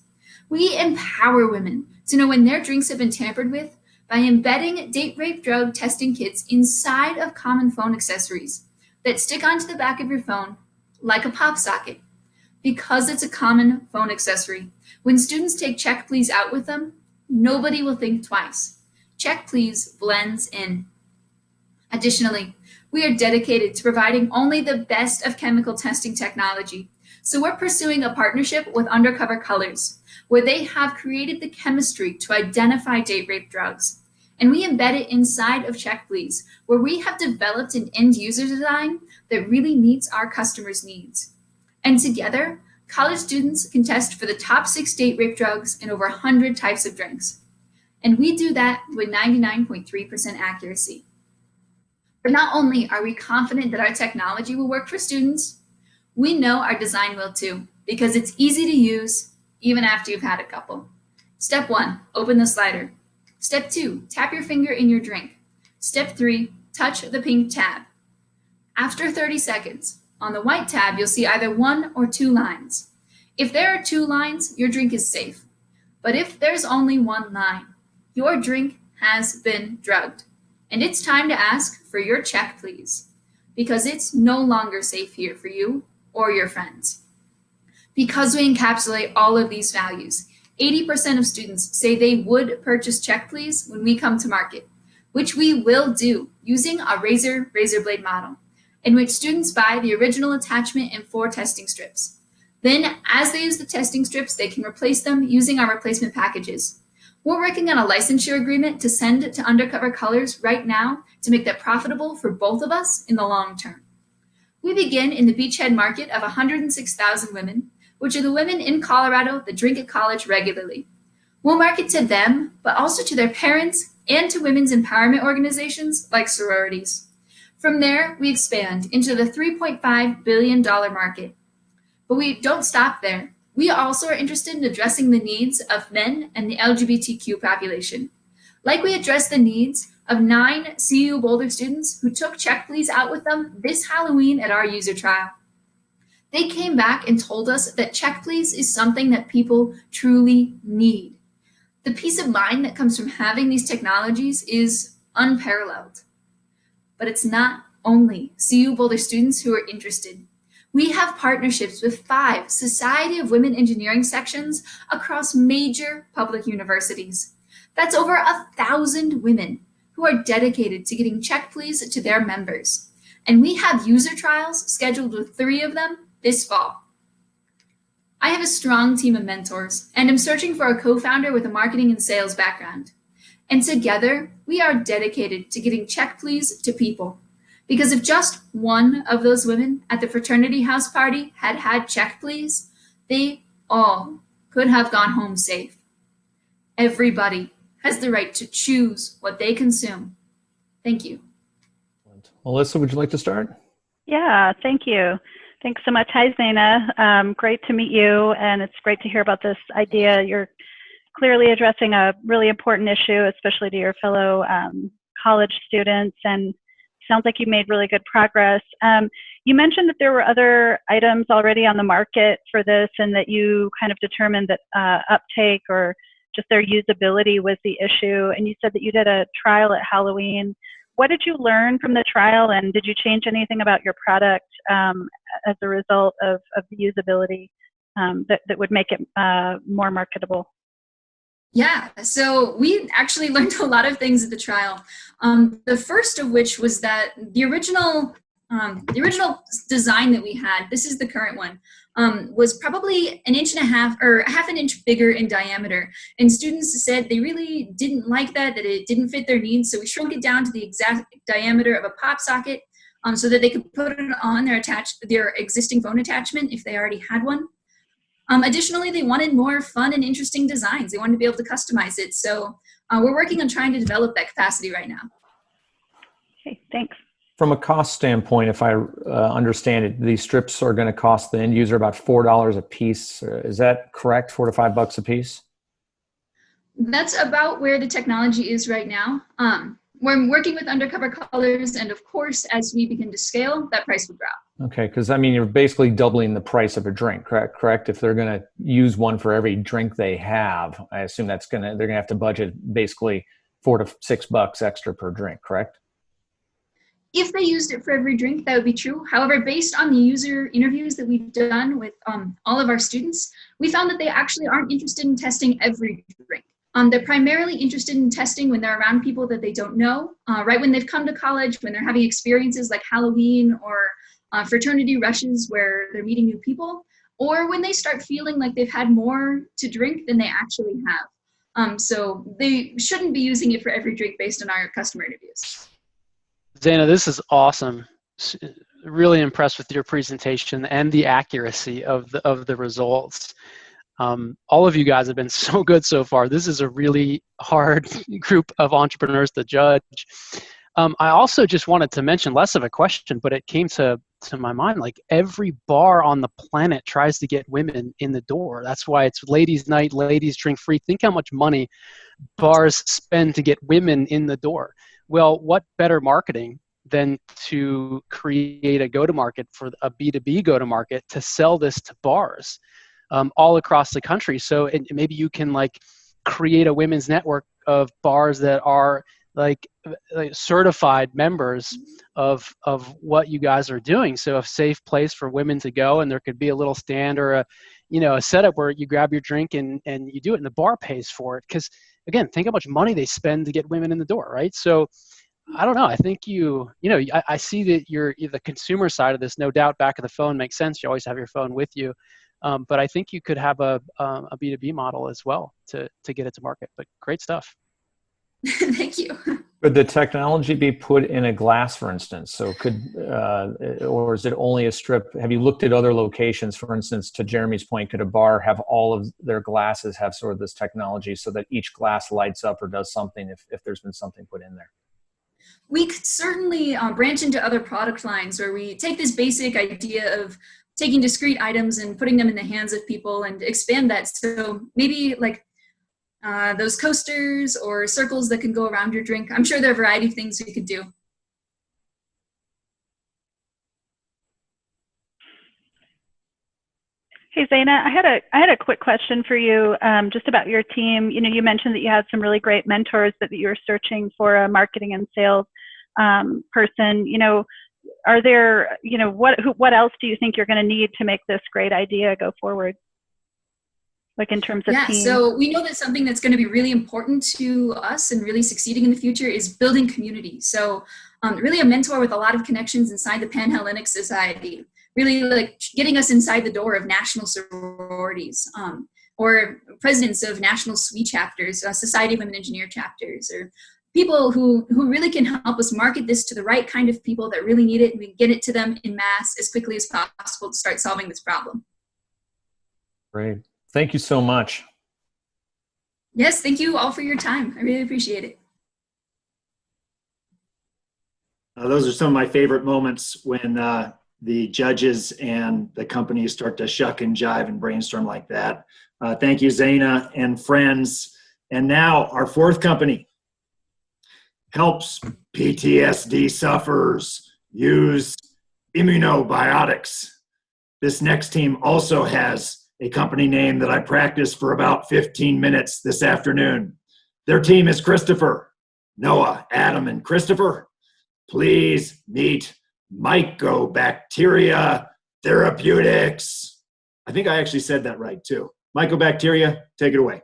We empower women to know when their drinks have been tampered with by embedding date rape drug testing kits inside of common phone accessories that stick onto the back of your phone like a pop socket. Because it's a common phone accessory, when students take Check Please out with them, nobody will think twice. Check Please blends in. Additionally, we are dedicated to providing only the best of chemical testing technology. So we're pursuing a partnership with Undercover Colors, where they have created the chemistry to identify date rape drugs. And we embed it inside of Check Please, where we have developed an end user design that really meets our customers' needs. And together, college students can test for the top 6 date rape drugs in over 100 types of drinks. And we do that with 99.3% accuracy. But not only are we confident that our technology will work for students, we know our design will too, because it's easy to use even after you've had a couple. Step 1, open the slider. Step 2, tap your finger in your drink. Step 3, touch the pink tab. After 30 seconds, on the white tab, you'll see either 1 or 2 lines. If there are 2 lines, your drink is safe. But if there's only 1 line, your drink has been drugged. And it's time to ask for your check, please, because it's no longer safe here for you or your friends. Because we encapsulate all of these values, 80% of students say they would purchase Check Please when we come to market, which we will do using a razor blade model, in which students buy the original attachment and 4 testing strips. Then, as they use the testing strips, they can replace them using our replacement packages. We're working on a licensure agreement to send to Undercover Colors right now to make that profitable for both of us in the long term. We begin in the beachhead market of 106,000 women, which are the women in Colorado that drink at college regularly. We'll market to them, but also to their parents and to women's empowerment organizations like sororities. From there, we expand into the $3.5 billion market. But we don't stop there. We also are interested in addressing the needs of men and the LGBTQ population. Like we addressed the needs of 9 CU Boulder students who took Check Please out with them this Halloween at our user trial. They came back and told us that Check Please is something that people truly need. The peace of mind that comes from having these technologies is unparalleled. But it's not only CU Boulder students who are interested. We have partnerships with 5 Society of Women Engineering sections across major public universities. That's over 1,000 women who are dedicated to getting Check Please to their members. And we have user trials scheduled with 3 of them this fall. I have a strong team of mentors, and I'm searching for a co-founder with a marketing and sales background. And together, we are dedicated to getting Check Please to people. Because if just one of those women at the fraternity house party had had Check Please, they all could have gone home safe. Everybody has the right to choose what they consume. Thank you. Melissa, would you like to start? Yeah, thank you. Thanks so much. Hi, Zaina. Great to meet you, and it's great to hear about this idea. You're clearly addressing a really important issue, especially to your fellow college students, and sounds like you made really good progress. You mentioned that there were other items already on the market for this, and that you kind of determined that uptake or just their usability was the issue, and you said that you did a trial at Halloween. What did you learn from the trial, and did you change anything about your product as a result of the usability that would make it more marketable? Yeah, so we actually learned a lot of things at the trial. The first of which was that the original design that we had, this is the current one, was probably 1.5 inches or 1/2 inch bigger in diameter. And students said they really didn't like that it didn't fit their needs. So we shrunk it down to the exact diameter of a pop socket so that they could put it on their existing phone attachment if they already had one. Additionally, they wanted more fun and interesting designs. They wanted to be able to customize it. So we're working on trying to develop that capacity right now. Okay, thanks. From a cost standpoint, if I understand it, these strips are going to cost the end user about $4 a piece. Is that correct? $4 to $5 a piece? That's about where the technology is right now. We're working with undercover colors, and of course, as we begin to scale, that price will drop. Okay, because I mean, you're basically doubling the price of a drink, correct? If they're going to use one for every drink they have, I assume they're going to have to budget basically $4 to $6 extra per drink, correct? If they used it for every drink, that would be true. However, based on the user interviews that we've done with all of our students, we found that they actually aren't interested in testing every drink. They're primarily interested in testing when they're around people that they don't know, right when they've come to college, when they're having experiences like Halloween or fraternity rushes where they're meeting new people, or when they start feeling like they've had more to drink than they actually have. So they shouldn't be using it for every drink based on our customer interviews. Zaina, this is awesome. Really impressed with your presentation and the accuracy of the results. All of you guys have been so good so far. This is a really hard group of entrepreneurs to judge. I also just wanted to mention, less of a question, but it came to my mind, like every bar on the planet tries to get women in the door. That's why it's ladies' night, ladies drink free. Think how much money bars spend to get women in the door. Well, what better marketing than to create a go-to-market for a B2B go-to-market to sell this to bars all across the country. So maybe you can like create a women's network of bars that are like certified members of what you guys are doing. So a safe place for women to go, and there could be a little stand or a setup where you grab your drink and you do it and the bar pays for it. Because again, think how much money they spend to get women in the door, right? So I don't know. I think I see that you're the consumer side of this, no doubt. Back of the phone makes sense. You always have your phone with you. But I think you could have a B2B model as well to get it to market. But great stuff. Thank you. Could the technology be put in a glass, for instance? So or is it only a strip? Have you looked at other locations? For instance, to Jeremy's point, could a bar have all of their glasses have sort of this technology so that each glass lights up or does something if there's been something put in there? We could certainly branch into other product lines where we take this basic idea of taking discrete items and putting them in the hands of people and expand that. So maybe like those coasters or circles that can go around your drink. I'm sure there are a variety of things we could do. Hey, Zaina, I had a quick question for you just about your team. You mentioned that you had some really great mentors that you were searching for a marketing and sales person. are there, what else do you think you're going to need to make this great idea go forward? Like in terms of team? So we know that something that's going to be really important to us and really succeeding in the future is building community. So really a mentor with a lot of connections inside the Panhellenic Society, really like getting us inside the door of national sororities, or presidents of national SWE chapters, Society of Women Engineer chapters, or people who really can help us market this to the right kind of people that really need it, and we get it to them in mass as quickly as possible to start solving this problem. Great. Thank you so much. Yes, thank you all for your time. I really appreciate it. Those are some of my favorite moments when the judges and the companies start to shuck and jive and brainstorm like that. Thank you, Zaina and friends. And now our fourth company helps PTSD sufferers use immunobiotics. This next team also has a company name that I practiced for about 15 minutes this afternoon. Their team is Christopher, Noah, Adam, and Christopher. Please meet Mycobacteria Therapeutics. I think I actually said that right too. Mycobacteria, take it away.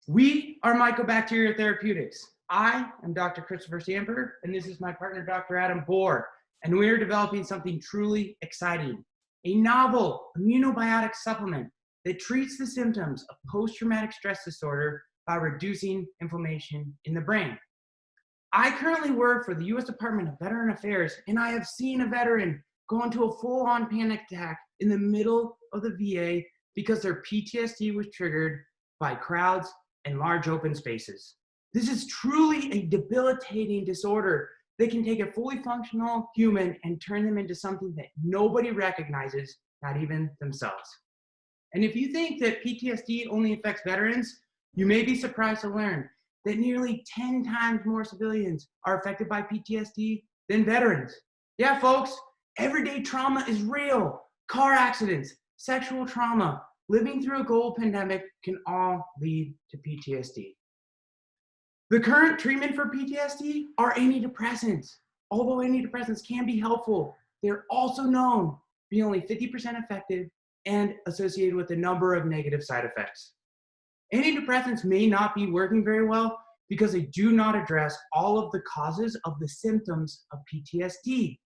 We are Mycobacteria Therapeutics. I am Dr. Christopher Stamper, and this is my partner, Dr. Adam Bohr, and we are developing something truly exciting. A novel immunobiotic supplement that treats the symptoms of post-traumatic stress disorder by reducing inflammation in the brain. I currently work for the U.S. Department of Veteran Affairs, and I have seen a veteran go into a full-on panic attack in the middle of the VA because their PTSD was triggered by crowds and large open spaces. This is truly a debilitating disorder that can take a fully functional human and turn them into something that nobody recognizes, not even themselves. And if you think that PTSD only affects veterans, you may be surprised to learn that nearly 10 times more civilians are affected by PTSD than veterans. Yeah, folks, everyday trauma is real. Car accidents, sexual trauma, living through a global pandemic can all lead to PTSD. The current treatment for PTSD are antidepressants. Although antidepressants can be helpful, they're also known to be only 50% effective and associated with a number of negative side effects. Antidepressants may not be working very well because they do not address all of the causes of the symptoms of PTSD.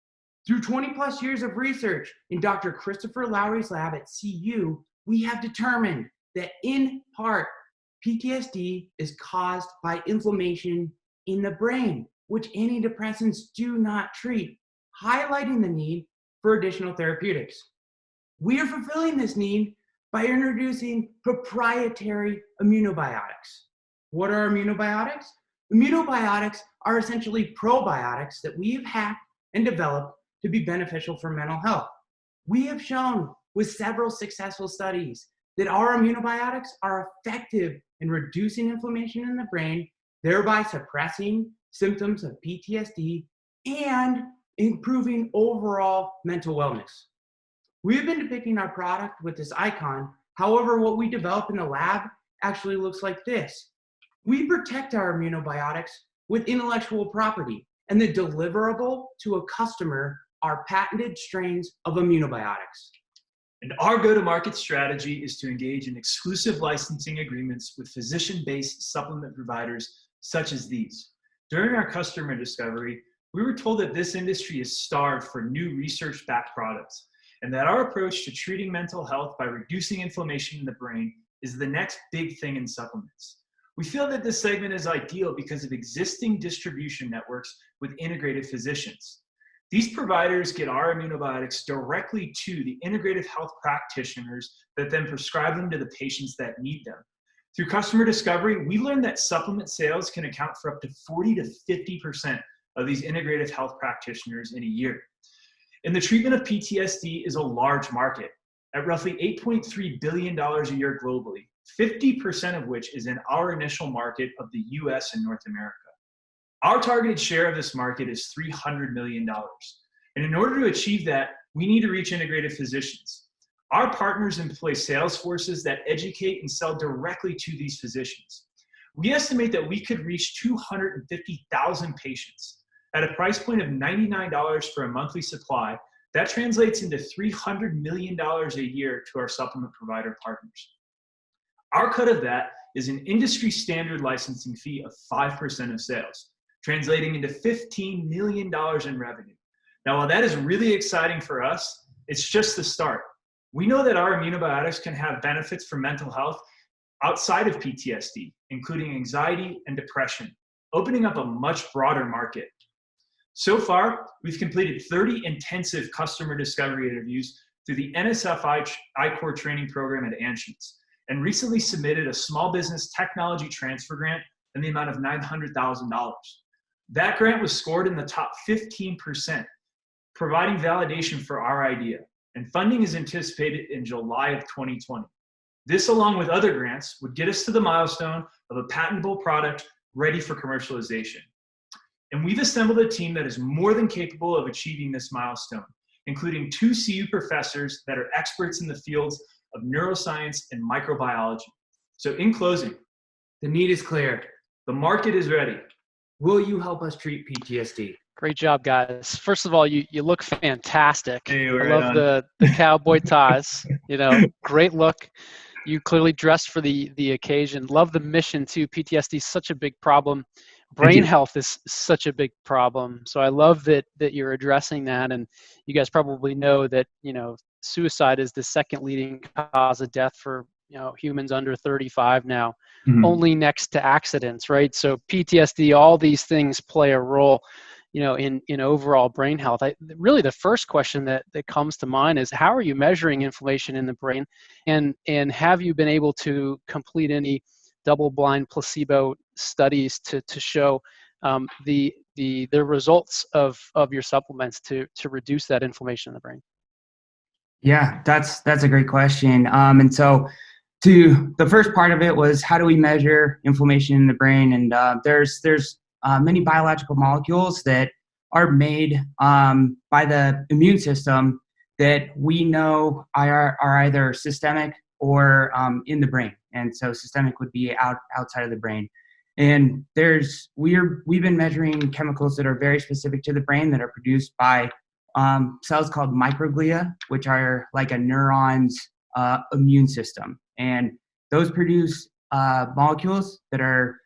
Through 20 plus years of research in Dr. Christopher Lowry's lab at CU, we have determined that in part, PTSD is caused by inflammation in the brain, which antidepressants do not treat, highlighting the need for additional therapeutics. We are fulfilling this need by introducing proprietary immunobiotics. What are immunobiotics? Immunobiotics are essentially probiotics that we have hacked and developed to be beneficial for mental health. We have shown with several successful studies that our immunobiotics are effective in reducing inflammation in the brain, thereby suppressing symptoms of PTSD and improving overall mental wellness. We have been depicting our product with this icon. However, what we develop in the lab actually looks like this. We protect our immunobiotics with intellectual property, and the deliverable to a customer are patented strains of immunobiotics. And our go-to-market strategy is to engage in exclusive licensing agreements with physician-based supplement providers such as these. During our customer discovery, we were told that this industry is starved for new research-backed products, and that our approach to treating mental health by reducing inflammation in the brain is the next big thing in supplements. We feel that this segment is ideal because of existing distribution networks with integrated physicians. These providers get our immunobiotics directly to the integrative health practitioners that then prescribe them to the patients that need them. Through customer discovery, we learned that supplement sales can account for up to 40 to 50% of these integrative health practitioners in a year. And the treatment of PTSD is a large market at roughly $8.3 billion a year globally, 50% of which is in our initial market of the US and North America. Our targeted share of this market is $300 million. And in order to achieve that, we need to reach integrated physicians. Our partners employ sales forces that educate and sell directly to these physicians. We estimate that we could reach 250,000 patients. At a price point of $99 for a monthly supply, that translates into $300 million a year to our supplement provider partners. Our cut of that is an industry standard licensing fee of 5% of sales, translating into $15 million in revenue. Now, while that is really exciting for us, it's just the start. We know that our immunobiotics can have benefits for mental health outside of PTSD, including anxiety and depression, opening up a much broader market. So far, we've completed 30 intensive customer discovery interviews through the NSF I-Core training program at Anshin's, and recently submitted a small business technology transfer grant in the amount of $900,000. That grant was scored in the top 15%, providing validation for our idea, and funding is anticipated in July of 2020. This, along with other grants, would get us to the milestone of a patentable product ready for commercialization. And we've assembled a team that is more than capable of achieving this milestone, including 2 CU professors that are experts in the fields of neuroscience and microbiology. So in closing, The need is clear. the market is ready. Will you help us treat PTSD? Great job, guys. First of all, you look fantastic. Hey, I we're love right on. the cowboy ties. Great look. You clearly dressed for the occasion. Love the mission too. PTSD is such a big problem. Brain health is such a big problem. So I love that you're addressing that. And you guys probably know that suicide is the second leading cause of death for humans under 35 now, only next to accidents, right? So PTSD, all these things play a role, in overall brain health. Really the first question that comes to mind is, how are you measuring inflammation in the brain, and have you been able to complete any double-blind placebo studies to show the results of your supplements to reduce that inflammation in the brain? Yeah, that's a great question. And so to the first part of it was, how do we measure inflammation in the brain? And there's many biological molecules that are made by the immune system that we know are either systemic or in the brain. And so systemic would be outside of the brain. And we've been measuring chemicals that are very specific to the brain that are produced by cells called microglia, which are like a neuron's immune system. And those produce molecules that are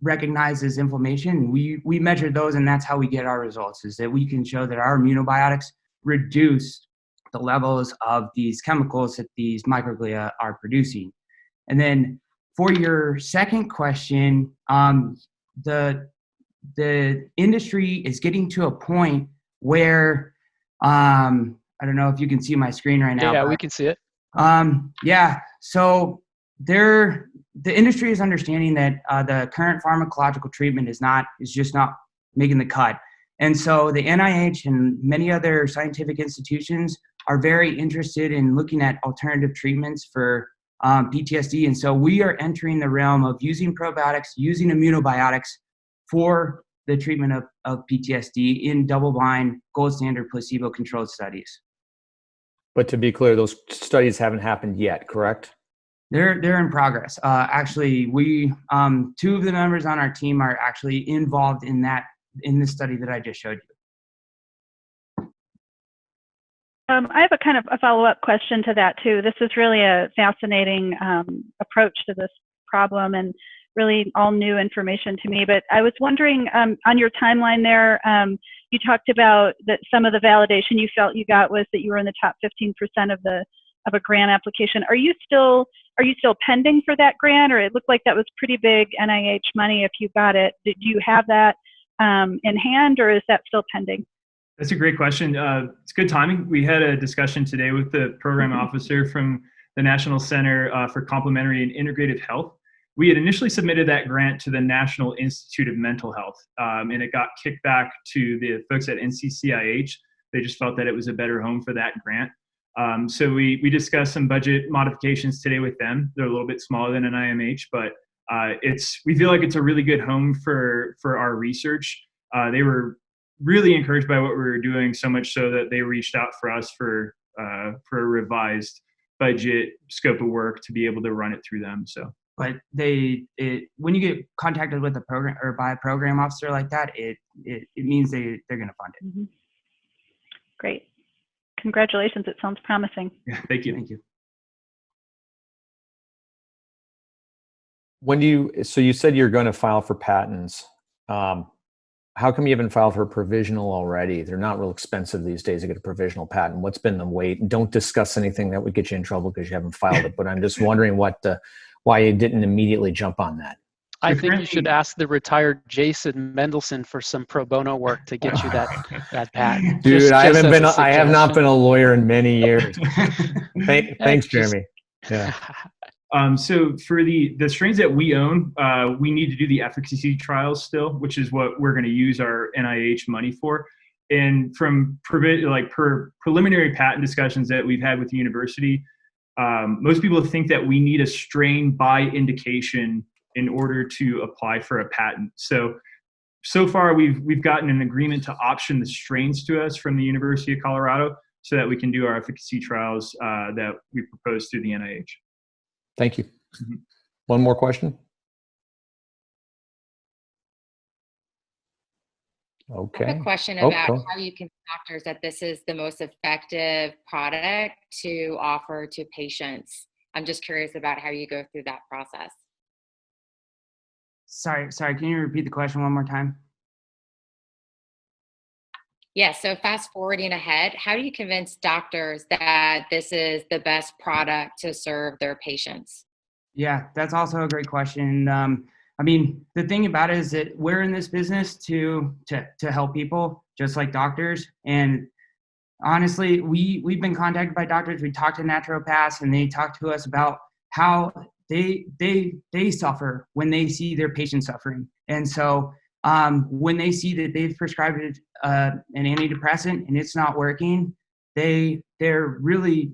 recognized as inflammation. We measure those, and that's how we get our results, is that we can show that our immunobiotics reduce the levels of these chemicals that these microglia are producing. And then for your second question, the industry is getting to a point where, I don't know if you can see my screen right now. Yeah, we can see it. So the industry is understanding that the current pharmacological treatment is just not making the cut. And so the NIH and many other scientific institutions are very interested in looking at alternative treatments for PTSD. And so we are entering the realm of using probiotics, using immunobiotics for the treatment of PTSD in double-blind, gold standard placebo-controlled studies. But to be clear, those studies haven't happened yet, correct? They're in progress. Actually, we 2 of the members on our team are actually involved in the study that I just showed you. I have a kind of a follow-up question to that too. This is really a fascinating approach to this problem, and really all new information to me. But I was wondering, on your timeline there, you talked about that some of the validation you felt you got was that you were in the top 15% of a grant application. Are you still pending for that grant, or it looked like that was pretty big NIH money if you got it? Do you have that in hand, or is that still pending? That's a great question. It's good timing. We had a discussion today with the program officer from the National Center for Complementary and Integrative Health. We had initially submitted that grant to the National Institute of Mental Health, and it got kicked back to the folks at NCCIH. They just felt that it was a better home for that grant. So we discussed some budget modifications today with them. They're a little bit smaller than an IMH, but we feel like it's a really good home for our research. They were really encouraged by what we were doing, so much so that they reached out for us for a revised budget scope of work to be able to run it through them. So when you get contacted with a program or by a program officer like that, it means they're going to fund it. Mm-hmm. Great. Congratulations. It sounds promising. Yeah, thank you. Thank you. So you said you're going to file for patents. How come you haven't filed for a provisional already? They're not real expensive these days to get a provisional patent. What's been the wait? And don't discuss anything that would get you in trouble because you haven't filed it. But I'm just wondering why you didn't immediately jump on that. I think you should ask the retired Jason Mendelson for some pro bono work to get you that patent. Dude, I have not been a lawyer in many years. Thanks, Jeremy. Yeah. So for the strains that we own, we need to do the efficacy trials still, which is what we're going to use our NIH money for. And from preliminary patent discussions that we've had with the university, most people think that we need a strain by indication in order to apply for a patent. So far we've gotten an agreement to option the strains to us from the University of Colorado so that we can do our efficacy trials that we propose through the NIH. Thank you. Mm-hmm. One more question. Okay. I have a question about how you convince doctors that this is the most effective product to offer to patients. I'm just curious about how you go through that process. Sorry. Can you repeat the question one more time? Yeah, so fast forwarding ahead, how do you convince doctors that this is the best product to serve their patients? Yeah, that's also a great question. I mean, the thing about it is that we're in this business to help people, just like doctors. And honestly, we've been contacted by doctors. We talk to naturopaths, and they talk to us about how they suffer when they see their patients suffering. And so when they see that they've prescribed an antidepressant and it's not working, they're really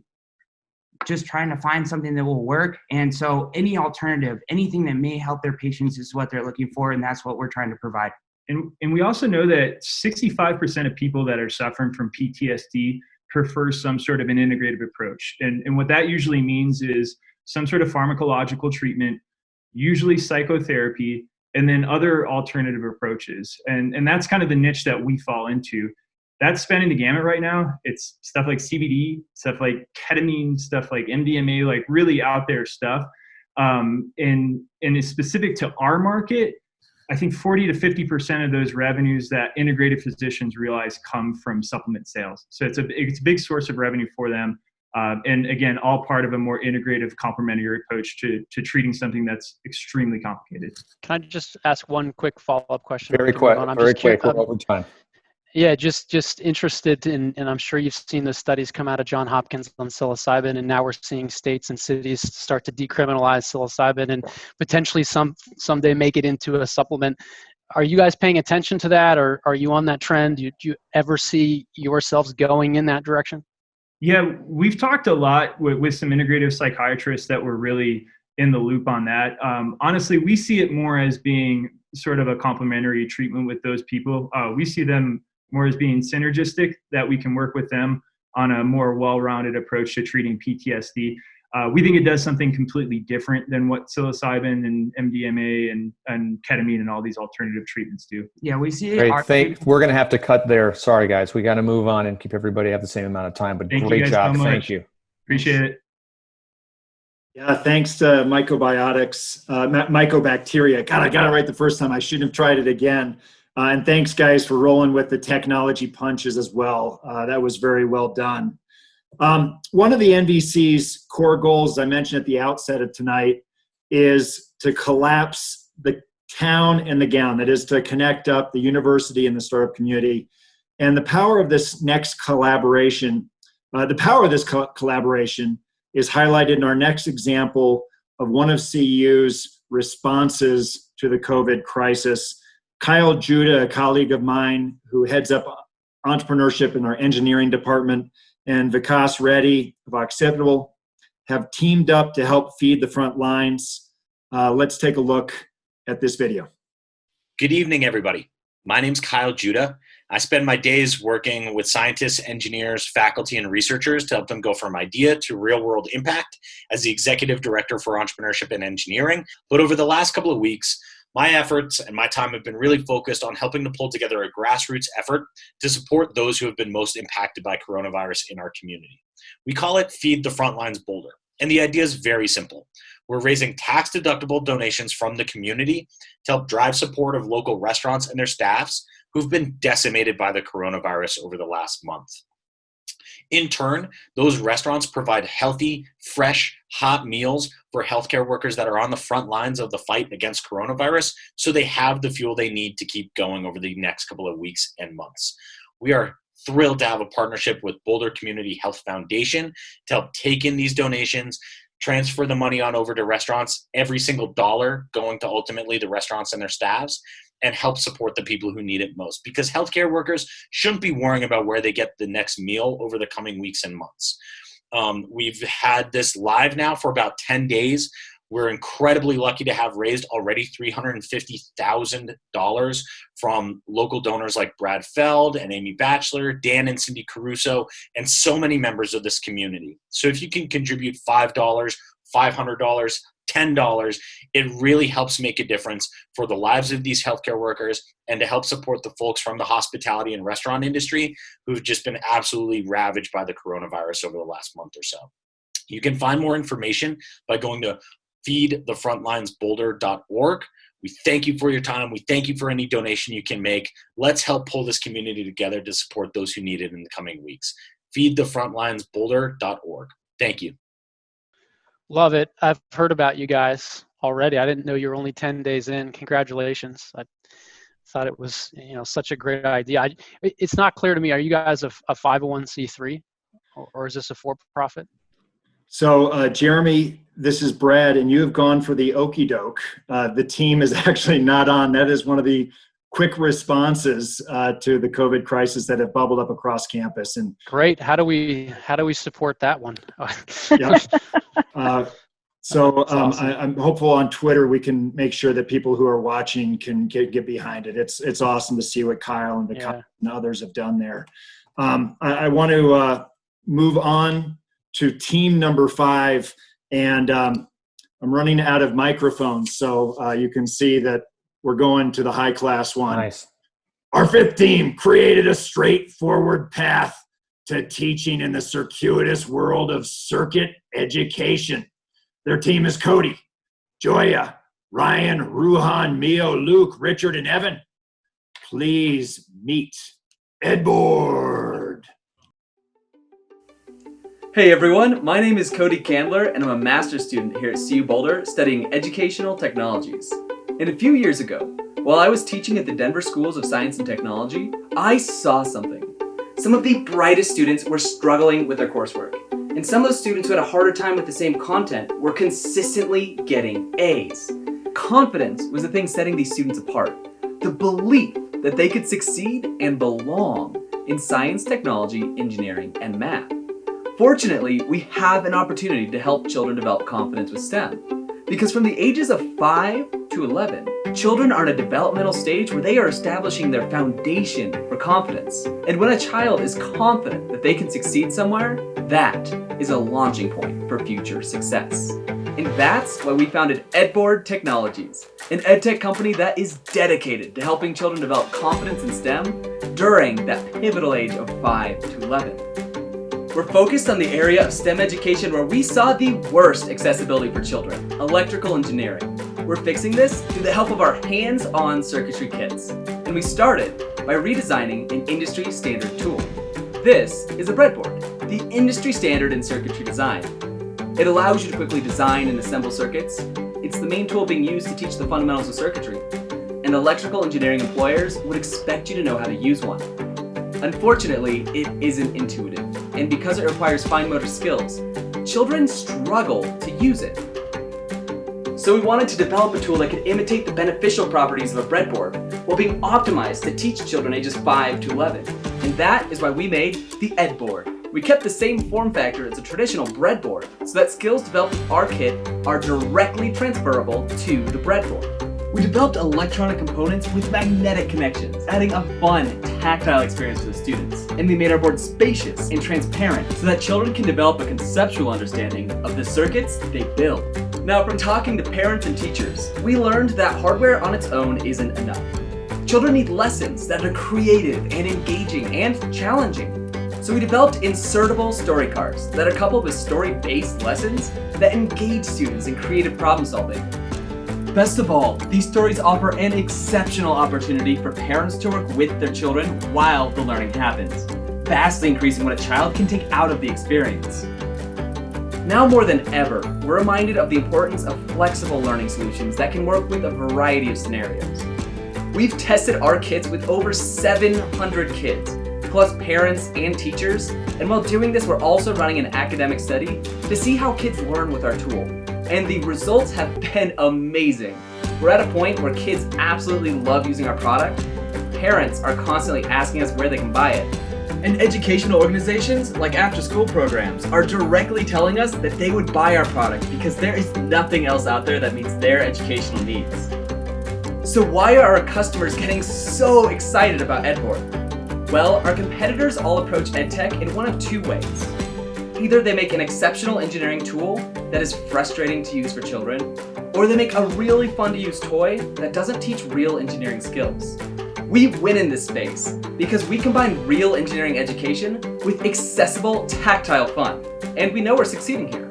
just trying to find something that will work. And so any alternative, anything that may help their patients is what they're looking for, and that's what we're trying to provide. And we also know that 65% of people that are suffering from PTSD prefer some sort of an integrative approach. And what that usually means is some sort of pharmacological treatment, usually psychotherapy, and then other alternative approaches. And that's kind of the niche that we fall into. That's spanning the gamut right now. It's stuff like CBD, stuff like ketamine, stuff like MDMA, like really out there stuff. And it's specific to our market. I think 40 to 50% of those revenues that integrative physicians realize come from supplement sales. So it's a big source of revenue for them. And again, all part of a more integrative, complementary approach to treating something that's extremely complicated. Can I just ask one quick follow-up question? Very quick. We're over time. Yeah, just interested in, and I'm sure you've seen the studies come out of Johns Hopkins on psilocybin, and now we're seeing states and cities start to decriminalize psilocybin and potentially someday make it into a supplement. Are you guys paying attention to that, or are you on that trend? Do you ever see yourselves going in that direction? Yeah, we've talked a lot with some integrative psychiatrists that were really in the loop on that. Honestly, we see it more as being sort of a complementary treatment with those people. We see them more as being synergistic, that we can work with them on a more well-rounded approach to treating PTSD. We think it does something completely different than what psilocybin and MDMA and ketamine and all these alternative treatments do. Yeah, we see it. We're going to have to cut there. Sorry, guys. We got to move on and keep everybody have the same amount of time. But great job. Thank you. Appreciate it. Yeah, thanks to Mycobiotics, Mycobacteria. God, I got it right the first time. I shouldn't have tried it again. And thanks, guys, for rolling with the technology punches as well. That was very well done. One of the NVC's core goals, as I mentioned at the outset of tonight, is to collapse the town and the gown. That is to connect up the university and the startup community. And the power of this next collaboration, collaboration is highlighted in our next example of one of CU's responses to the COVID crisis. Kyle Judah, a colleague of mine who heads up entrepreneurship in our engineering department, and Vikas Reddy of Occipital have teamed up to help feed the front lines. Let's take a look at this video. Good evening, everybody. My name's Kyle Judah. I spend my days working with scientists, engineers, faculty, and researchers to help them go from idea to real-world impact as the Executive Director for Entrepreneurship and Engineering. But over the last couple of weeks, my efforts and my time have been really focused on helping to pull together a grassroots effort to support those who have been most impacted by coronavirus in our community. We call it Feed the Frontlines Boulder. And the idea is very simple. We're raising tax-deductible donations from the community to help drive support of local restaurants and their staffs who've been decimated by the coronavirus over the last month. In turn, those restaurants provide healthy, fresh, hot meals for healthcare workers that are on the front lines of the fight against coronavirus, so they have the fuel they need to keep going over the next couple of weeks and months. We are thrilled to have a partnership with Boulder Community Health Foundation to help take in these donations, transfer the money on over to restaurants, every single dollar going to ultimately the restaurants and their staffs, and help support the people who need it most. Because healthcare workers shouldn't be worrying about where they get the next meal over the coming weeks and months. We've had this live now for about 10 days. We're incredibly lucky to have raised already $350,000 from local donors like Brad Feld and Amy Batchelor, Dan and Cindy Caruso, and so many members of this community. So if you can contribute $5, $500, $10, it really helps make a difference for the lives of these healthcare workers and to help support the folks from the hospitality and restaurant industry who've just been absolutely ravaged by the coronavirus over the last month or so. You can find more information by going to feedthefrontlinesboulder.org. We thank you for your time. We thank you for any donation you can make. Let's help pull this community together to support those who need it in the coming weeks. Feedthefrontlinesboulder.org. Thank you. Love it. I've heard about you guys already. I didn't know you were only 10 days in. Congratulations. I thought it was, such a great idea. It's not clear to me. Are you guys a 501c3 or is this a for-profit? So, Jeremy, this is Brad, and you have gone for the okie doke. The team is actually not on. That is one of the quick responses to the COVID crisis that have bubbled up across campus. And great. How do we support that one? Yeah. So awesome. I'm hopeful on Twitter we can make sure that people who are watching can get behind it. It's awesome to see what Kyle and and others have done there. I want to move on to team number 5, and I'm running out of microphones, so you can see that we're going to the high class one. Nice. Our 5th team created a straightforward path to teaching in the circuitous world of circuit education. Their team is Cody, Joya, Ryan, Ruhan, Mio, Luke, Richard, and Evan. Please meet Edboard. Hey everyone, my name is Cody Candler and I'm a master's student here at CU Boulder studying educational technologies. And a few years ago, while I was teaching at the Denver Schools of Science and Technology, I saw something. Some of the brightest students were struggling with their coursework, and some of those students who had a harder time with the same content were consistently getting A's. Confidence was the thing setting these students apart. The belief that they could succeed and belong in science, technology, engineering, and math. Fortunately, we have an opportunity to help children develop confidence with STEM. Because from the ages of 5 to 11, children are at a developmental stage where they are establishing their foundation for confidence. And when a child is confident that they can succeed somewhere, that is a launching point for future success. And that's why we founded Edboard Technologies, an edtech company that is dedicated to helping children develop confidence in STEM during that pivotal age of 5 to 11. We're focused on the area of STEM education where we saw the worst accessibility for children, electrical engineering. We're fixing this through the help of our hands-on circuitry kits. And we started by redesigning an industry standard tool. This is a breadboard, the industry standard in circuitry design. It allows you to quickly design and assemble circuits. It's the main tool being used to teach the fundamentals of circuitry. And electrical engineering employers would expect you to know how to use one. Unfortunately, it isn't intuitive, and because it requires fine motor skills, children struggle to use it. So we wanted to develop a tool that could imitate the beneficial properties of a breadboard while being optimized to teach children ages 5 to 11. And that is why we made the Edboard. We kept the same form factor as a traditional breadboard so that skills developed with our kit are directly transferable to the breadboard. We developed electronic components with magnetic connections, adding a fun, tactile experience for the students. And we made our board spacious and transparent so that children can develop a conceptual understanding of the circuits they build. Now, from talking to parents and teachers, we learned that hardware on its own isn't enough. Children need lessons that are creative and engaging and challenging. So we developed insertable story cards that are coupled with story-based lessons that engage students in creative problem solving. Best of all, these stories offer an exceptional opportunity for parents to work with their children while the learning happens, vastly increasing what a child can take out of the experience. Now more than ever, we're reminded of the importance of flexible learning solutions that can work with a variety of scenarios. We've tested our kits with over 700 kids, plus parents and teachers, and while doing this, we're also running an academic study to see how kids learn with our tool. And the results have been amazing. We're at a point where kids absolutely love using our product. Parents are constantly asking us where they can buy it. And educational organizations like after-school programs are directly telling us that they would buy our product because there is nothing else out there that meets their educational needs. So why are our customers getting so excited about EdBoard? Well, our competitors all approach EdTech in one of two ways. Either they make an exceptional engineering tool that is frustrating to use for children, or they make a really fun to use toy that doesn't teach real engineering skills. We win in this space because we combine real engineering education with accessible, tactile fun. And we know we're succeeding here.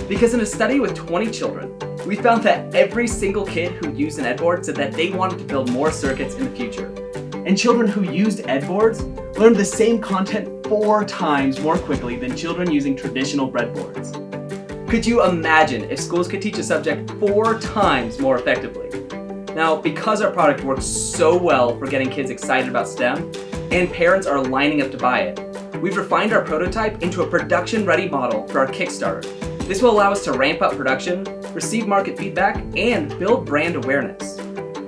Because in a study with 20 children, we found that every single kid who used an EdBoard said that they wanted to build more circuits in the future. And children who used EdBoards learned the same content 4 times more quickly than children using traditional breadboards. Could you imagine if schools could teach a subject 4 times more effectively? Now, because our product works so well for getting kids excited about STEM, and parents are lining up to buy it, we've refined our prototype into a production-ready model for our Kickstarter. This will allow us to ramp up production, receive market feedback, and build brand awareness.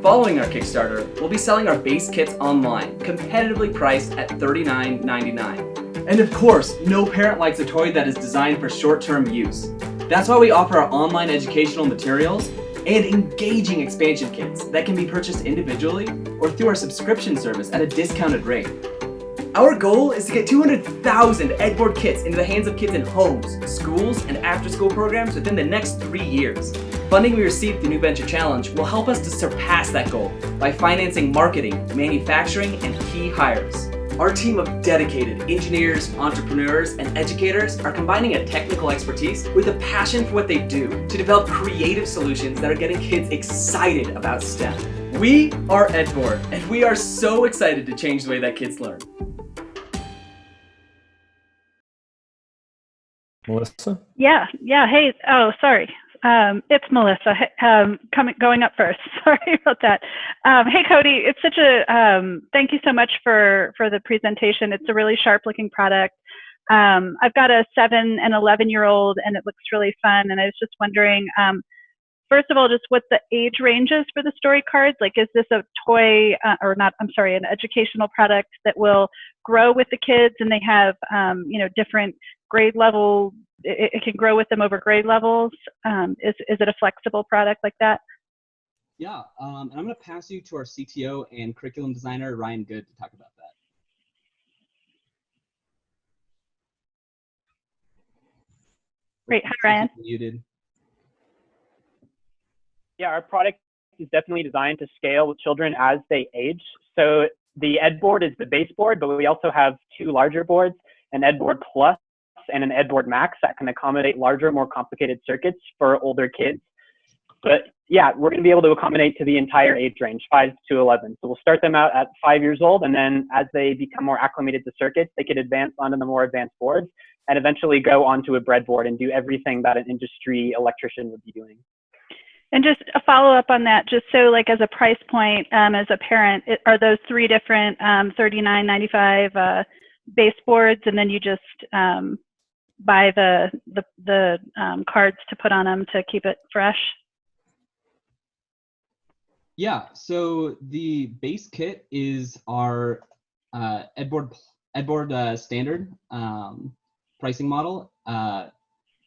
Following our Kickstarter, we'll be selling our base kits online, competitively priced at $39.99. And of course, no parent likes a toy that is designed for short-term use. That's why we offer our online educational materials and engaging expansion kits that can be purchased individually or through our subscription service at a discounted rate. Our goal is to get 200,000 EdBoard kits into the hands of kids in homes, schools, and after-school programs within the next 3 years. Funding we received through New Venture Challenge will help us to surpass that goal by financing marketing, manufacturing, and key hires. Our team of dedicated engineers, entrepreneurs, and educators are combining a technical expertise with a passion for what they do to develop creative solutions that are getting kids excited about STEM. We are EdBoard, and we are so excited to change the way that kids learn. Melissa? Yeah. Hey, oh, sorry. It's Melissa, going up first. Sorry about that. Hey, Cody, it's such a, thank you so much for the presentation. It's a really sharp looking product. I've got a 7 and 11-year-old and it looks really fun. And I was just wondering, first of all, just what the age range is for the story cards. Like, is this a toy an educational product that will grow with the kids and they have, different grade level, it can grow with them over grade levels? Is it a flexible product like that? Yeah, and I'm going to pass you to our CTO and curriculum designer, Ryan Good, to talk about that. Great, hi Ryan. Muted. Yeah, our product is definitely designed to scale with children as they age. So the EdBoard is the base board, but we also have 2 larger boards, an EdBoard Plus and an EdBoard Max that can accommodate larger, more complicated circuits for older kids. But yeah, we're going to be able to accommodate to the entire age range, 5 to 11. So we'll start them out at 5 years old, and then as they become more acclimated to circuits, they can advance onto the more advanced boards and eventually go onto a breadboard and do everything that an industry electrician would be doing. And just a follow-up on that, just so like as a price point, as a parent, are those 3 different $39.95 base boards, and then you just buy the cards to put on them to keep it fresh? Yeah, so the base kit is our EdBoard standard pricing model.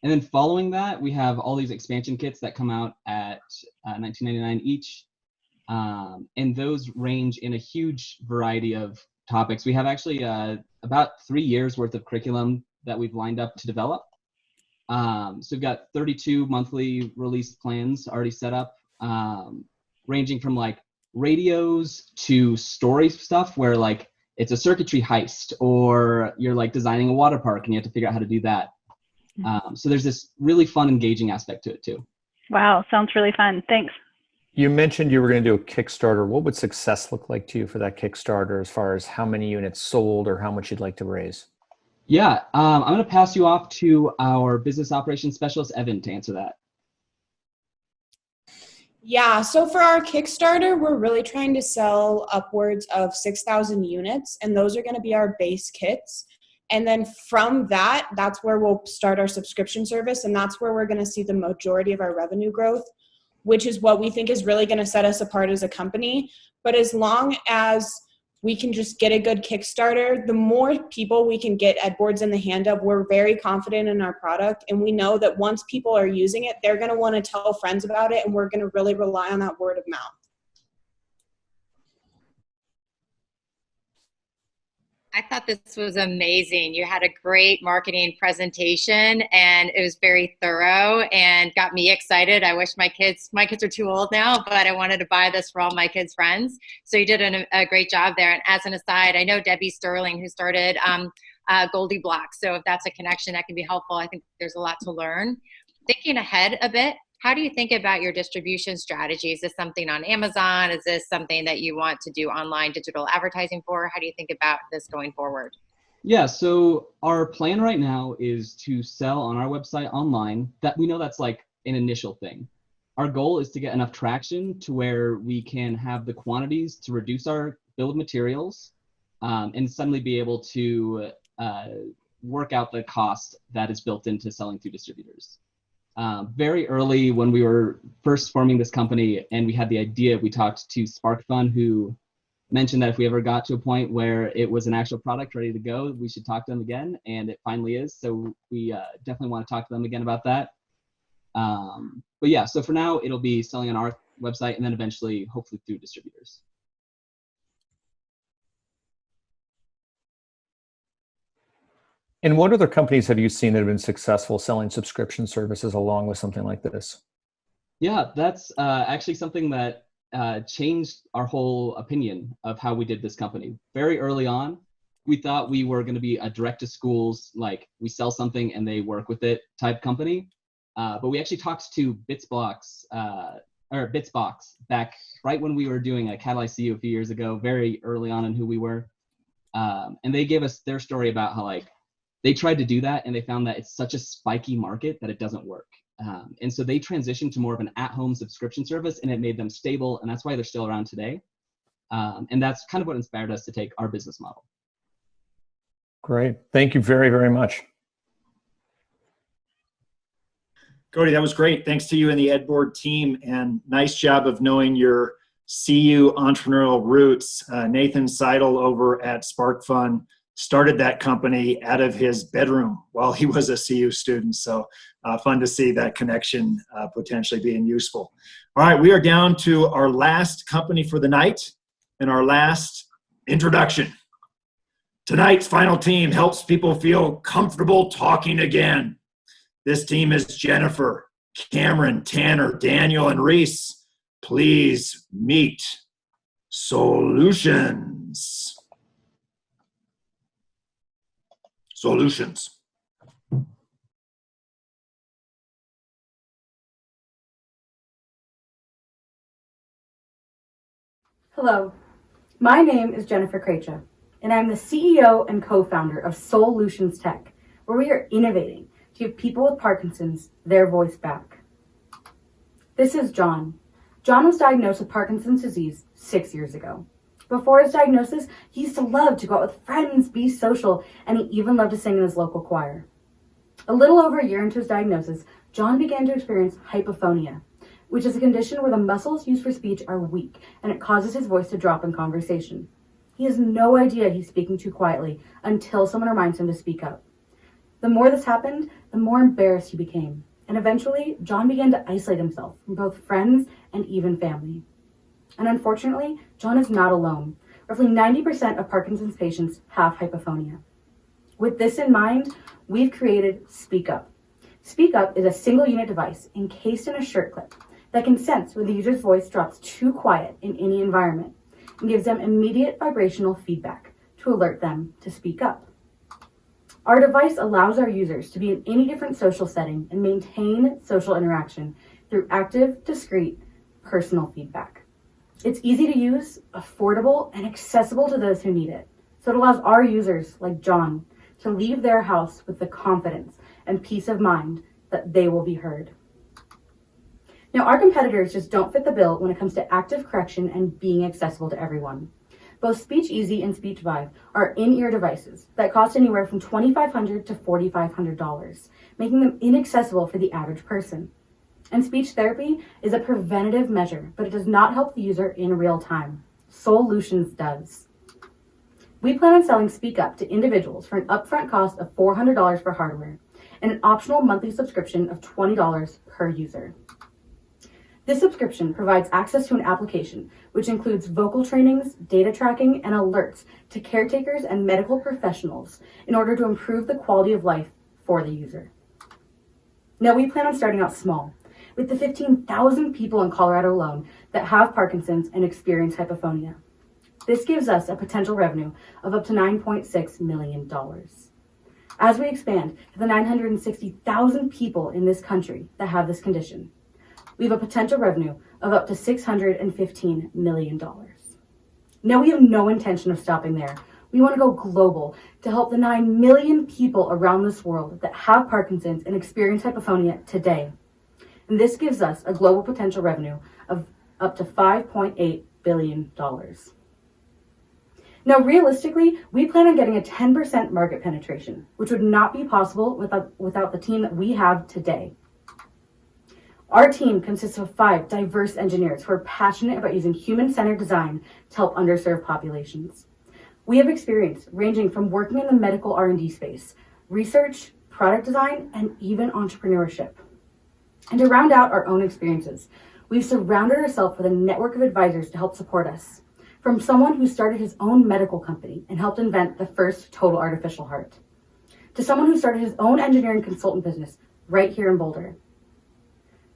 And then following that, we have all these expansion kits that come out at $19.99 each. And those range in a huge variety of topics. We have actually about 3 years worth of curriculum that we've lined up to develop. So we've got 32 monthly release plans already set up, ranging from like radios to story stuff where like it's a circuitry heist, or you're like designing a water park and you have to figure out how to do that. So there's this really fun, engaging aspect to it too. Wow, sounds really fun. Thanks. You mentioned you were going to do a Kickstarter. What would success look like to you for that Kickstarter as far as how many units sold or how much you'd like to raise? Yeah, I'm going to pass you off to our business operations specialist, Evan, to answer that. Yeah, so for our Kickstarter, we're really trying to sell upwards of 6,000 units, and those are going to be our base kits. And then from that, that's where we'll start our subscription service, and that's where we're going to see the majority of our revenue growth, which is what we think is really going to set us apart as a company. But as long as we can just get a good Kickstarter, the more people we can get Edboards in the hand of, we're very confident in our product. And we know that once people are using it, they're going to want to tell friends about it. And we're going to really rely on that word of mouth. I thought this was amazing. You had a great marketing presentation and it was very thorough and got me excited. I wish my kids are too old now, but I wanted to buy this for all my kids' friends. So you did a great job there. And as an aside, I know Debbie Sterling, who started Goldie Block. So if that's a connection that can be helpful, I think there's a lot to learn. Thinking ahead a bit, how do you think about your distribution strategy? Is this something on Amazon? Is this something that you want to do online digital advertising for? How do you think about this going forward? Yeah, so our plan right now is to sell on our website online. That we know that's like an initial thing. Our goal is to get enough traction to where we can have the quantities to reduce our bill of materials and suddenly be able to work out the cost that is built into selling through distributors. Very early when we were first forming this company and we had the idea, we talked to SparkFun, who mentioned that if we ever got to a point where it was an actual product ready to go, we should talk to them again, and it finally is. So we definitely want to talk to them again about that. But yeah, so for now, it'll be selling on our website and then eventually, hopefully, through distributors. And what other companies have you seen that have been successful selling subscription services along with something like this? Yeah, that's actually something that changed our whole opinion of how we did this company. Very early on, we thought we were going to be a direct to schools, like we sell something and they work with it type company. But we actually talked to Bitsbox back right when we were doing a Catalyze CU a few years ago, very early on in who we were. And they gave us their story about how like they tried to do that and they found that it's such a spiky market that it doesn't work. And so they transitioned to more of an at-home subscription service, and it made them stable, and that's why they're still around today. And that's kind of what inspired us to take our business model. Great. Thank you very, very much. Cody, that was great. Thanks to you and the Edboard team, and nice job of knowing your CU entrepreneurial roots. Nathan Seidel over at SparkFun started that company out of his bedroom while he was a CU student. So fun to see that connection potentially being useful. All right, we are down to our last company for the night and our last introduction. Tonight's final team helps people feel comfortable talking again. This team is Jennifer, Cameron, Tanner, Daniel, and Reese. Please meet Solutions. Solutions. Hello, my name is Jennifer Krejcia, and I'm the CEO and co-founder of Solutions Tech, where we are innovating to give people with Parkinson's their voice back. This is John. John was diagnosed with Parkinson's disease 6 years ago. Before his diagnosis, he used to love to go out with friends, be social, and he even loved to sing in his local choir. A little over a year into his diagnosis, John began to experience hypophonia, which is a condition where the muscles used for speech are weak, and it causes his voice to drop in conversation. He has no idea he's speaking too quietly until someone reminds him to speak up. The more this happened, the more embarrassed he became, and eventually, John began to isolate himself from both friends and even family. And unfortunately, John is not alone. Roughly 90% of Parkinson's patients have hypophonia. With this in mind, we've created Speak Up. Speak Up is a single unit device encased in a shirt clip that can sense when the user's voice drops too quiet in any environment and gives them immediate vibrational feedback to alert them to speak up. Our device allows our users to be in any different social setting and maintain social interaction through active, discreet, personal feedback. It's easy to use, affordable, and accessible to those who need it. So it allows our users, like John, to leave their house with the confidence and peace of mind that they will be heard. Now, our competitors just don't fit the bill when it comes to active correction and being accessible to everyone. Both Speech Easy and Speech Vive are in-ear devices that cost anywhere from $2,500 to $4,500, making them inaccessible for the average person. And speech therapy is a preventative measure, but it does not help the user in real time. Solutions does. We plan on selling Speak Up to individuals for an upfront cost of $400 for hardware and an optional monthly subscription of $20 per user. This subscription provides access to an application which includes vocal trainings, data tracking, and alerts to caretakers and medical professionals in order to improve the quality of life for the user. Now, we plan on starting out small, with the 15,000 people in Colorado alone that have Parkinson's and experience hypophonia. This gives us a potential revenue of up to $9.6 million. As we expand to the 960,000 people in this country that have this condition, we have a potential revenue of up to $615 million. Now, we have no intention of stopping there. We want to go global to help the 9 million people around this world that have Parkinson's and experience hypophonia today. And this gives us a global potential revenue of up to $5.8 billion. Now, realistically, we plan on getting a 10% market penetration, which would not be possible without the team that we have today. Our team consists of 5 diverse engineers who are passionate about using human-centered design to help underserved populations. We have experience ranging from working in the medical R&D space, research, product design, and even entrepreneurship. And to round out our own experiences, we've surrounded ourselves with a network of advisors to help support us, from someone who started his own medical company and helped invent the first total artificial heart, to someone who started his own engineering consultant business right here in Boulder,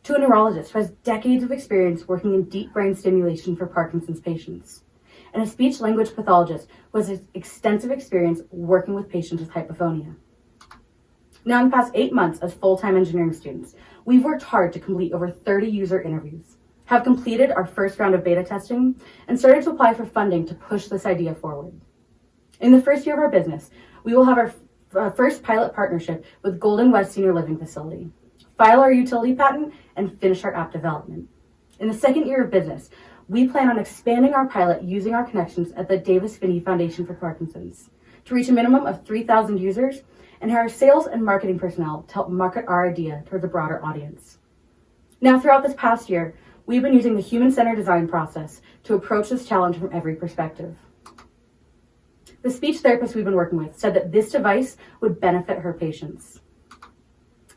to a neurologist who has decades of experience working in deep brain stimulation for Parkinson's patients, and a speech-language pathologist who has extensive experience working with patients with hypophonia. Now, in the past 8 months as full-time engineering students, we've worked hard to complete over 30 user interviews, have completed our first round of beta testing, and started to apply for funding to push this idea forward. In the first year of our business, we will have our first pilot partnership with Golden West Senior Living Facility, file our utility patent, and finish our app development. In the second year of business, we plan on expanding our pilot using our connections at the Davis Finney Foundation for Parkinson's to reach a minimum of 3,000 users and hire sales and marketing personnel to help market our idea towards a broader audience. Now, throughout this past year, we've been using the human-centered design process to approach this challenge from every perspective. The speech therapist we've been working with said that this device would benefit her patients.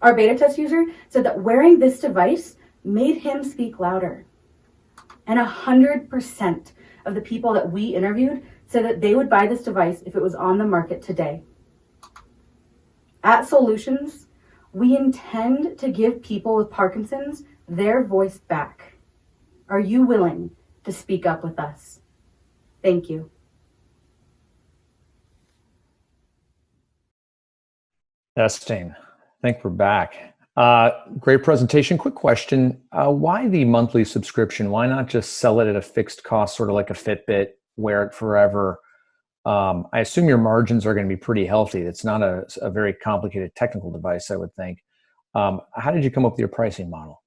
Our beta test user said that wearing this device made him speak louder. And 100% of the people that we interviewed said that they would buy this device if it was on the market today. At Solutions, we intend to give people with Parkinson's their voice back. Are you willing to speak up with us? Thank you. Testing. I think we're back. Great presentation. Quick question. Why the monthly subscription? Why not just sell it at a fixed cost, sort of like a Fitbit, wear it forever? I assume your margins are going to be pretty healthy. It's not a very complicated technical device, I would think. How did you come up with your pricing model?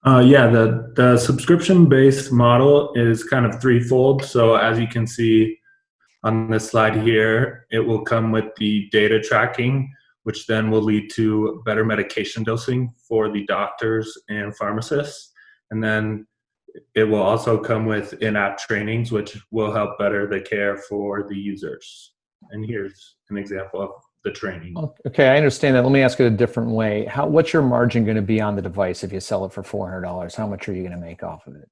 Yeah, the subscription-based model is kind of threefold. So as you can see on this slide here, it will come with the data tracking, which then will lead to better medication dosing for the doctors and pharmacists. And then it will also come with in-app trainings, which will help better the care for the users. And here's an example of the training. Okay, I understand that. Let me ask it a different way. What's your margin going to be on the device if you sell it for $400? How much are you going to make off of it?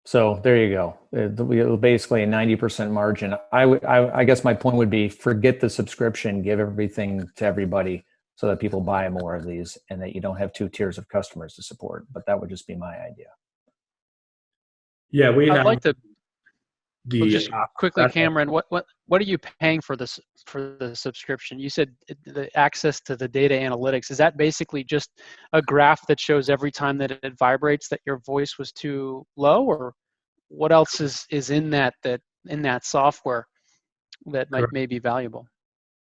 So there you go. Basically a 90% margin. I guess my point would be forget the subscription, give everything to everybody so that people buy more of these and that you don't have two tiers of customers to support. But that would just be my idea. Yeah, we I'd have like to the quickly, Cameron. What are you paying for this for the subscription? You said the access to the data analytics. Is that basically just a graph that shows every time that it vibrates that your voice was too low, or what else is in that software that may be valuable?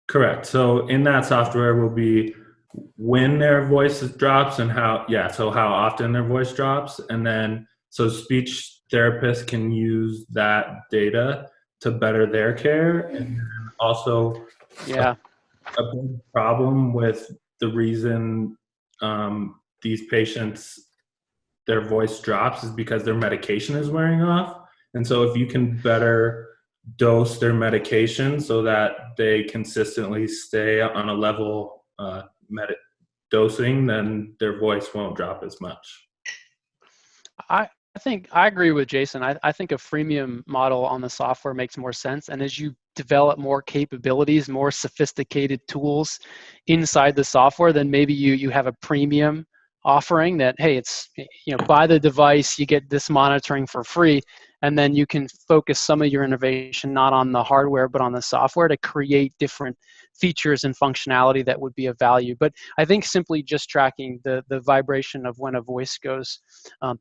Correct. So in that software will be when their voice drops and how often their voice drops. And then so speech therapists can use that data to better their care. And then also a big problem with the reason these patients, their voice drops is because their medication is wearing off. And so if you can better dose their medication so that they consistently stay on a level dosing, then their voice won't drop as much. I think I agree with Jason. I think a freemium model on the software makes more sense. And as you develop more capabilities, more sophisticated tools inside the software, then maybe you have a premium offering that, hey, it's, buy the device, you get this monitoring for free, and then you can focus some of your innovation not on the hardware but on the software to create different features and functionality that would be of value. But I think simply just tracking the vibration of when a voice goes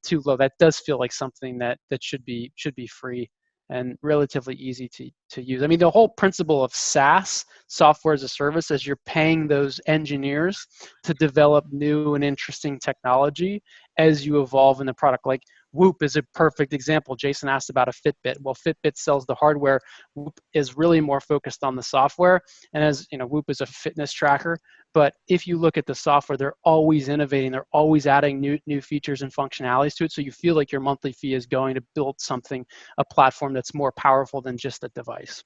too low, that does feel like something that should be free and relatively easy to use. I mean, the whole principle of SaaS, software as a service, is you're paying those engineers to develop new and interesting technology as you evolve in the product. Like Whoop is a perfect example. Jason asked about a Fitbit. Well, Fitbit sells the hardware. Whoop is really more focused on the software. And as Whoop is a fitness tracker. But if you look at the software, they're always innovating. They're always adding new features and functionalities to it. So you feel like your monthly fee is going to build something, a platform that's more powerful than just a device.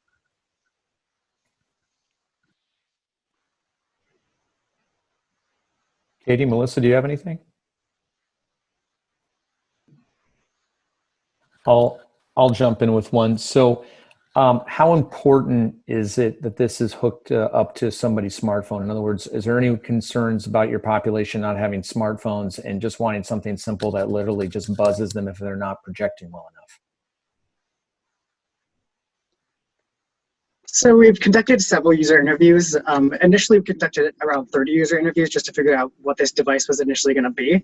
Katie, Melissa, do you have anything? I'll jump in with one. So how important is it that this is hooked up to somebody's smartphone? In other words, is there any concerns about your population not having smartphones and just wanting something simple that literally just buzzes them if they're not projecting well enough? So we've conducted several user interviews. Initially, we conducted around 30 user interviews just to figure out what this device was initially going to be.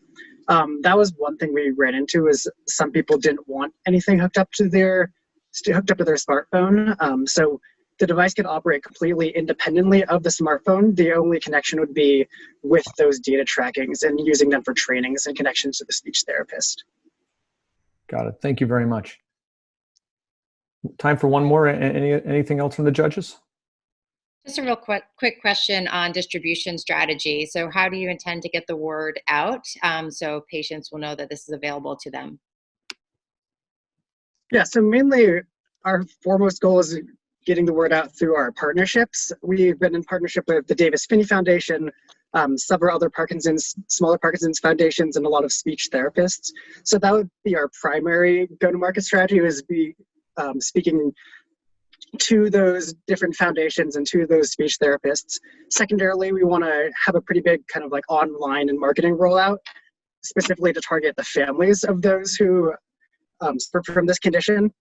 That was one thing we ran into, is some people didn't want anything hooked up to their smartphone. So the device could operate completely independently of the smartphone. The only connection would be with those data trackings and using them for trainings and connections to the speech therapist. Got it. Thank you very much. Time for one more. Anything else from the judges? Just a real quick question on distribution strategy. So how do you intend to get the word out so patients will know that this is available to them? Yeah, so mainly our foremost goal is getting the word out through our partnerships. We've been in partnership with the Davis Phinney Foundation, several other smaller Parkinson's foundations, and a lot of speech therapists. So that would be our primary go-to-market strategy, is speaking to those different foundations and to those speech therapists. Secondarily, we want to have a pretty big kind of like online and marketing rollout, specifically to target the families of those who suffer from this condition.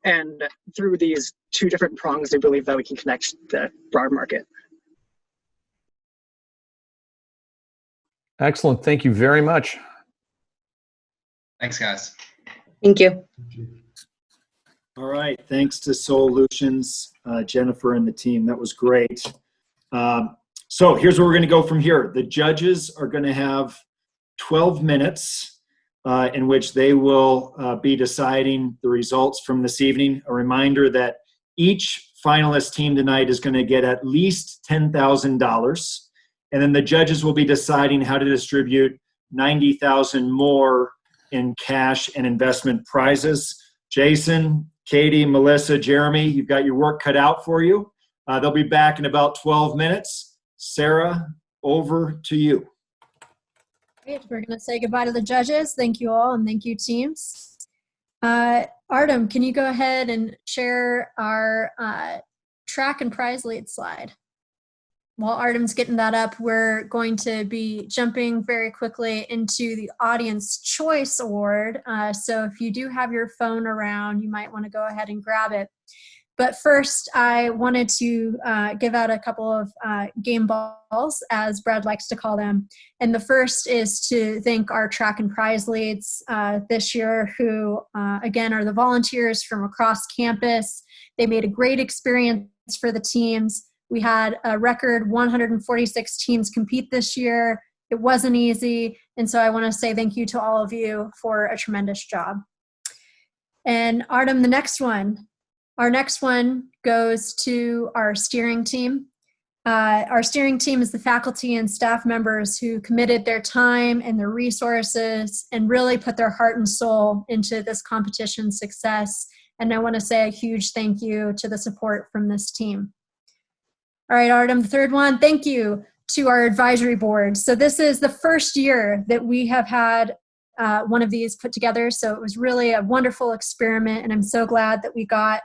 And through these two different prongs, we believe that we can connect the broader market. Excellent. Thank you very much. Thanks, guys. Thank you. All right, thanks to Solutions, Jennifer and the team. That was great. So here's where we're going to go from here. The judges are going to have 12 minutes in which they will be deciding the results from this evening. A reminder that each finalist team tonight is going to get at least $10,000. And then the judges will be deciding how to distribute $90,000 more in cash and investment prizes. Jason, Katie, Melissa, Jeremy, you've got your work cut out for you. They'll be back in about 12 minutes. Sarah, over to you. Great. We're going to say goodbye to the judges. Thank you all, and thank you, teams. Artem, can you go ahead and share our track and prize lead slide? While Artem's getting that up, we're going to be jumping very quickly into the Audience Choice Award. So if you do have your phone around, you might want to go ahead and grab it. But first, I wanted to give out a couple of game balls, as Brad likes to call them. And the first is to thank our track and prize leads this year, who, again, are the volunteers from across campus. They made a great experience for the teams. We had a record 146 teams compete this year. It wasn't easy. And so I want to say thank you to all of you for a tremendous job. And Artem, the next one. Our next one goes to our steering team. Our steering team is the faculty and staff members who committed their time and their resources and really put their heart and soul into this competition's success. And I want to say a huge thank you to the support from this team. All right, Artem, the third one, thank you to our advisory board. So this is the first year that we have had one of these put together. So it was really a wonderful experiment, and I'm so glad that we got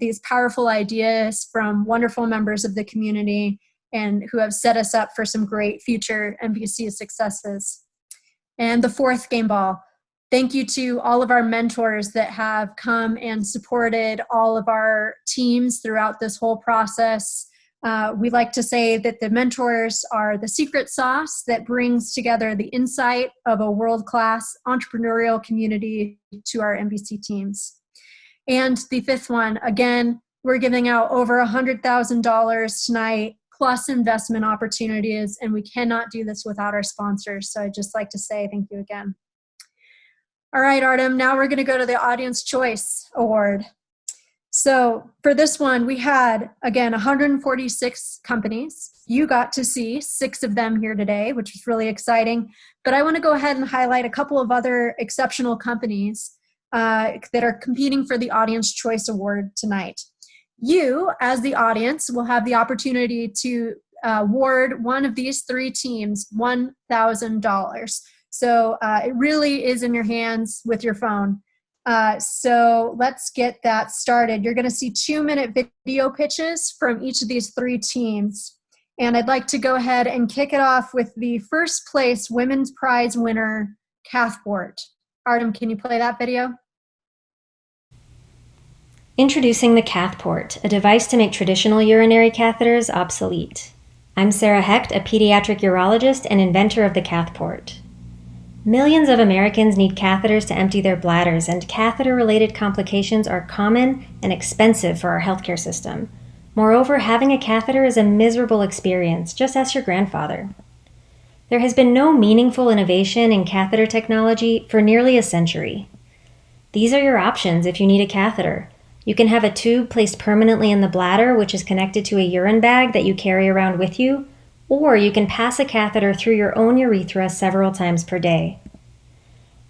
these powerful ideas from wonderful members of the community and who have set us up for some great future NVC successes. And the fourth game ball, thank you to all of our mentors that have come and supported all of our teams throughout this whole process. We like to say that the mentors are the secret sauce that brings together the insight of a world-class entrepreneurial community to our NVC teams. And the fifth one, again, we're giving out over $100,000 tonight, plus investment opportunities, and we cannot do this without our sponsors. So I'd just like to say thank you again. All right, Artem, now we're gonna go to the Audience Choice Award. So for this one, we had, again, 146 companies. You got to see 6 of them here today, which was really exciting. But I want to go ahead and highlight a couple of other exceptional companies that are competing for the Audience Choice Award tonight. You, as the audience, will have the opportunity to award one of these 3 teams $1,000. So it really is in your hands with your phone. So let's get that started. You're going to see 2-minute video pitches from each of these 3 teams. And I'd like to go ahead and kick it off with the first place women's prize winner, Cathport. Artem, can you play that video? Introducing the Cathport, a device to make traditional urinary catheters obsolete. I'm Sarah Hecht, a pediatric urologist and inventor of the Cathport. Millions of Americans need catheters to empty their bladders, and catheter-related complications are common and expensive for our healthcare system. Moreover, having a catheter is a miserable experience. Just ask your grandfather. There has been no meaningful innovation in catheter technology for nearly a century. These are your options if you need a catheter. You can have a tube placed permanently in the bladder, which is connected to a urine bag that you carry around with you, or you can pass a catheter through your own urethra several times per day.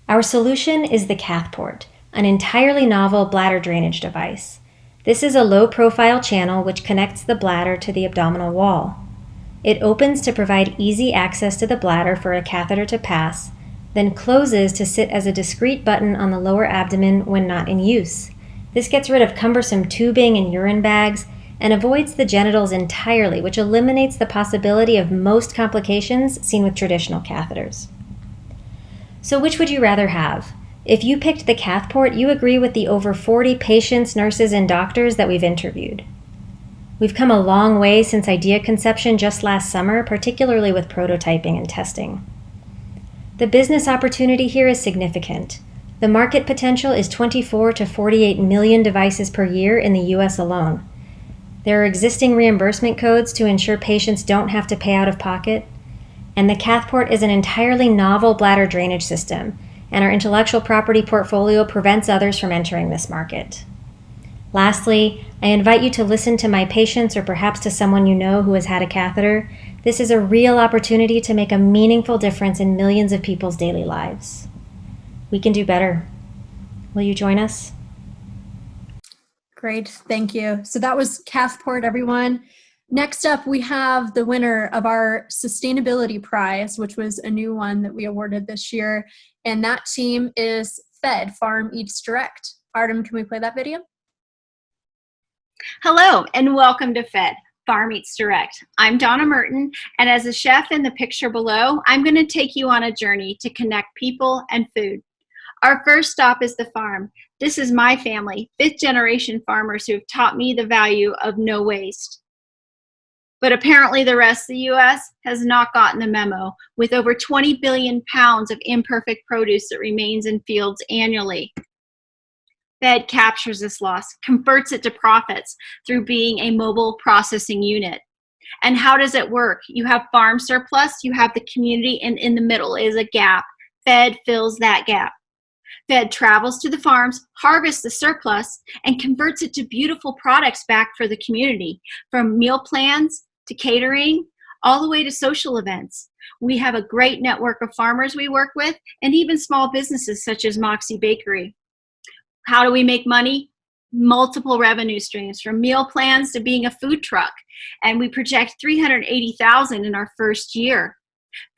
Our solution is the Cathport, an entirely novel bladder drainage device. This is a low-profile channel which connects the bladder to the abdominal wall. It opens to provide easy access to the bladder for a catheter to pass, then closes to sit as a discrete button on the lower abdomen when not in use. This gets rid of cumbersome tubing and urine bags and avoids the genitals entirely, which eliminates the possibility of most complications seen with traditional catheters. So which would you rather have? If you picked the Cathport, you agree with the over 40 patients, nurses, and doctors that we've interviewed. We've come a long way since idea conception just last summer, particularly with prototyping and testing. The business opportunity here is significant. The market potential is 24 to 48 million devices per year in the US alone. There are existing reimbursement codes to ensure patients don't have to pay out of pocket, and the Cathport is an entirely novel bladder drainage system, and our intellectual property portfolio prevents others from entering this market. Lastly, I invite you to listen to my patients or perhaps to someone you know who has had a catheter. This is a real opportunity to make a meaningful difference in millions of people's daily lives. We can do better. Will you join us? Great, thank you. So that was Cathport, everyone. Next up, we have the winner of our Sustainability Prize, which was a new one that we awarded this year. And that team is Fed, Farm Eats Direct. Artem, can we play that video? Hello, and welcome to Fed, Farm Eats Direct. I'm Donna Merton, and as a chef in the picture below, I'm going to take you on a journey to connect people and food. Our first stop is the farm. This is my family, fifth-generation farmers who have taught me the value of no waste. But apparently the rest of the U.S. has not gotten the memo, with over 20 billion pounds of imperfect produce that remains in fields annually. Fed captures this loss, converts it to profits through being a mobile processing unit. And how does it work? You have farm surplus, you have the community, and in the middle is a gap. Fed fills that gap. Fed travels to the farms, harvests the surplus, and converts it to beautiful products back for the community, from meal plans to catering, all the way to social events. We have a great network of farmers we work with, and even small businesses such as Moxie Bakery. How do we make money? Multiple revenue streams, from meal plans to being a food truck, and we project $380,000 in our first year.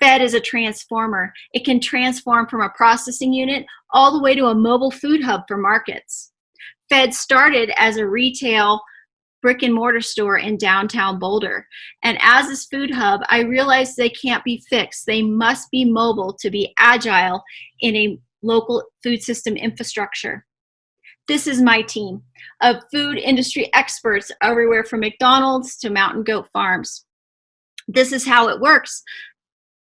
Fed is a transformer. It can transform from a processing unit all the way to a mobile food hub for markets. Fed started as a retail brick and mortar store in downtown Boulder. And as this food hub, I realized they can't be fixed. They must be mobile to be agile in a local food system infrastructure. This is my team of food industry experts everywhere from McDonald's to Mountain Goat Farms. This is how it works.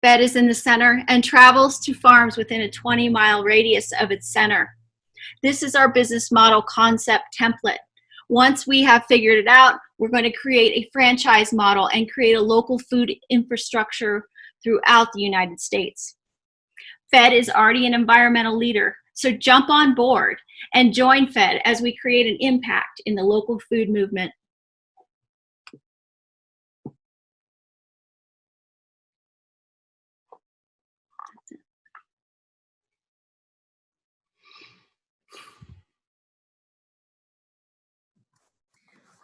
Fed is in the center and travels to farms within a 20-mile radius of its center. This is our business model concept template. Once we have figured it out, we're going to create a franchise model and create a local food infrastructure throughout the United States. Fed is already an environmental leader, so jump on board and join Fed as we create an impact in the local food movement.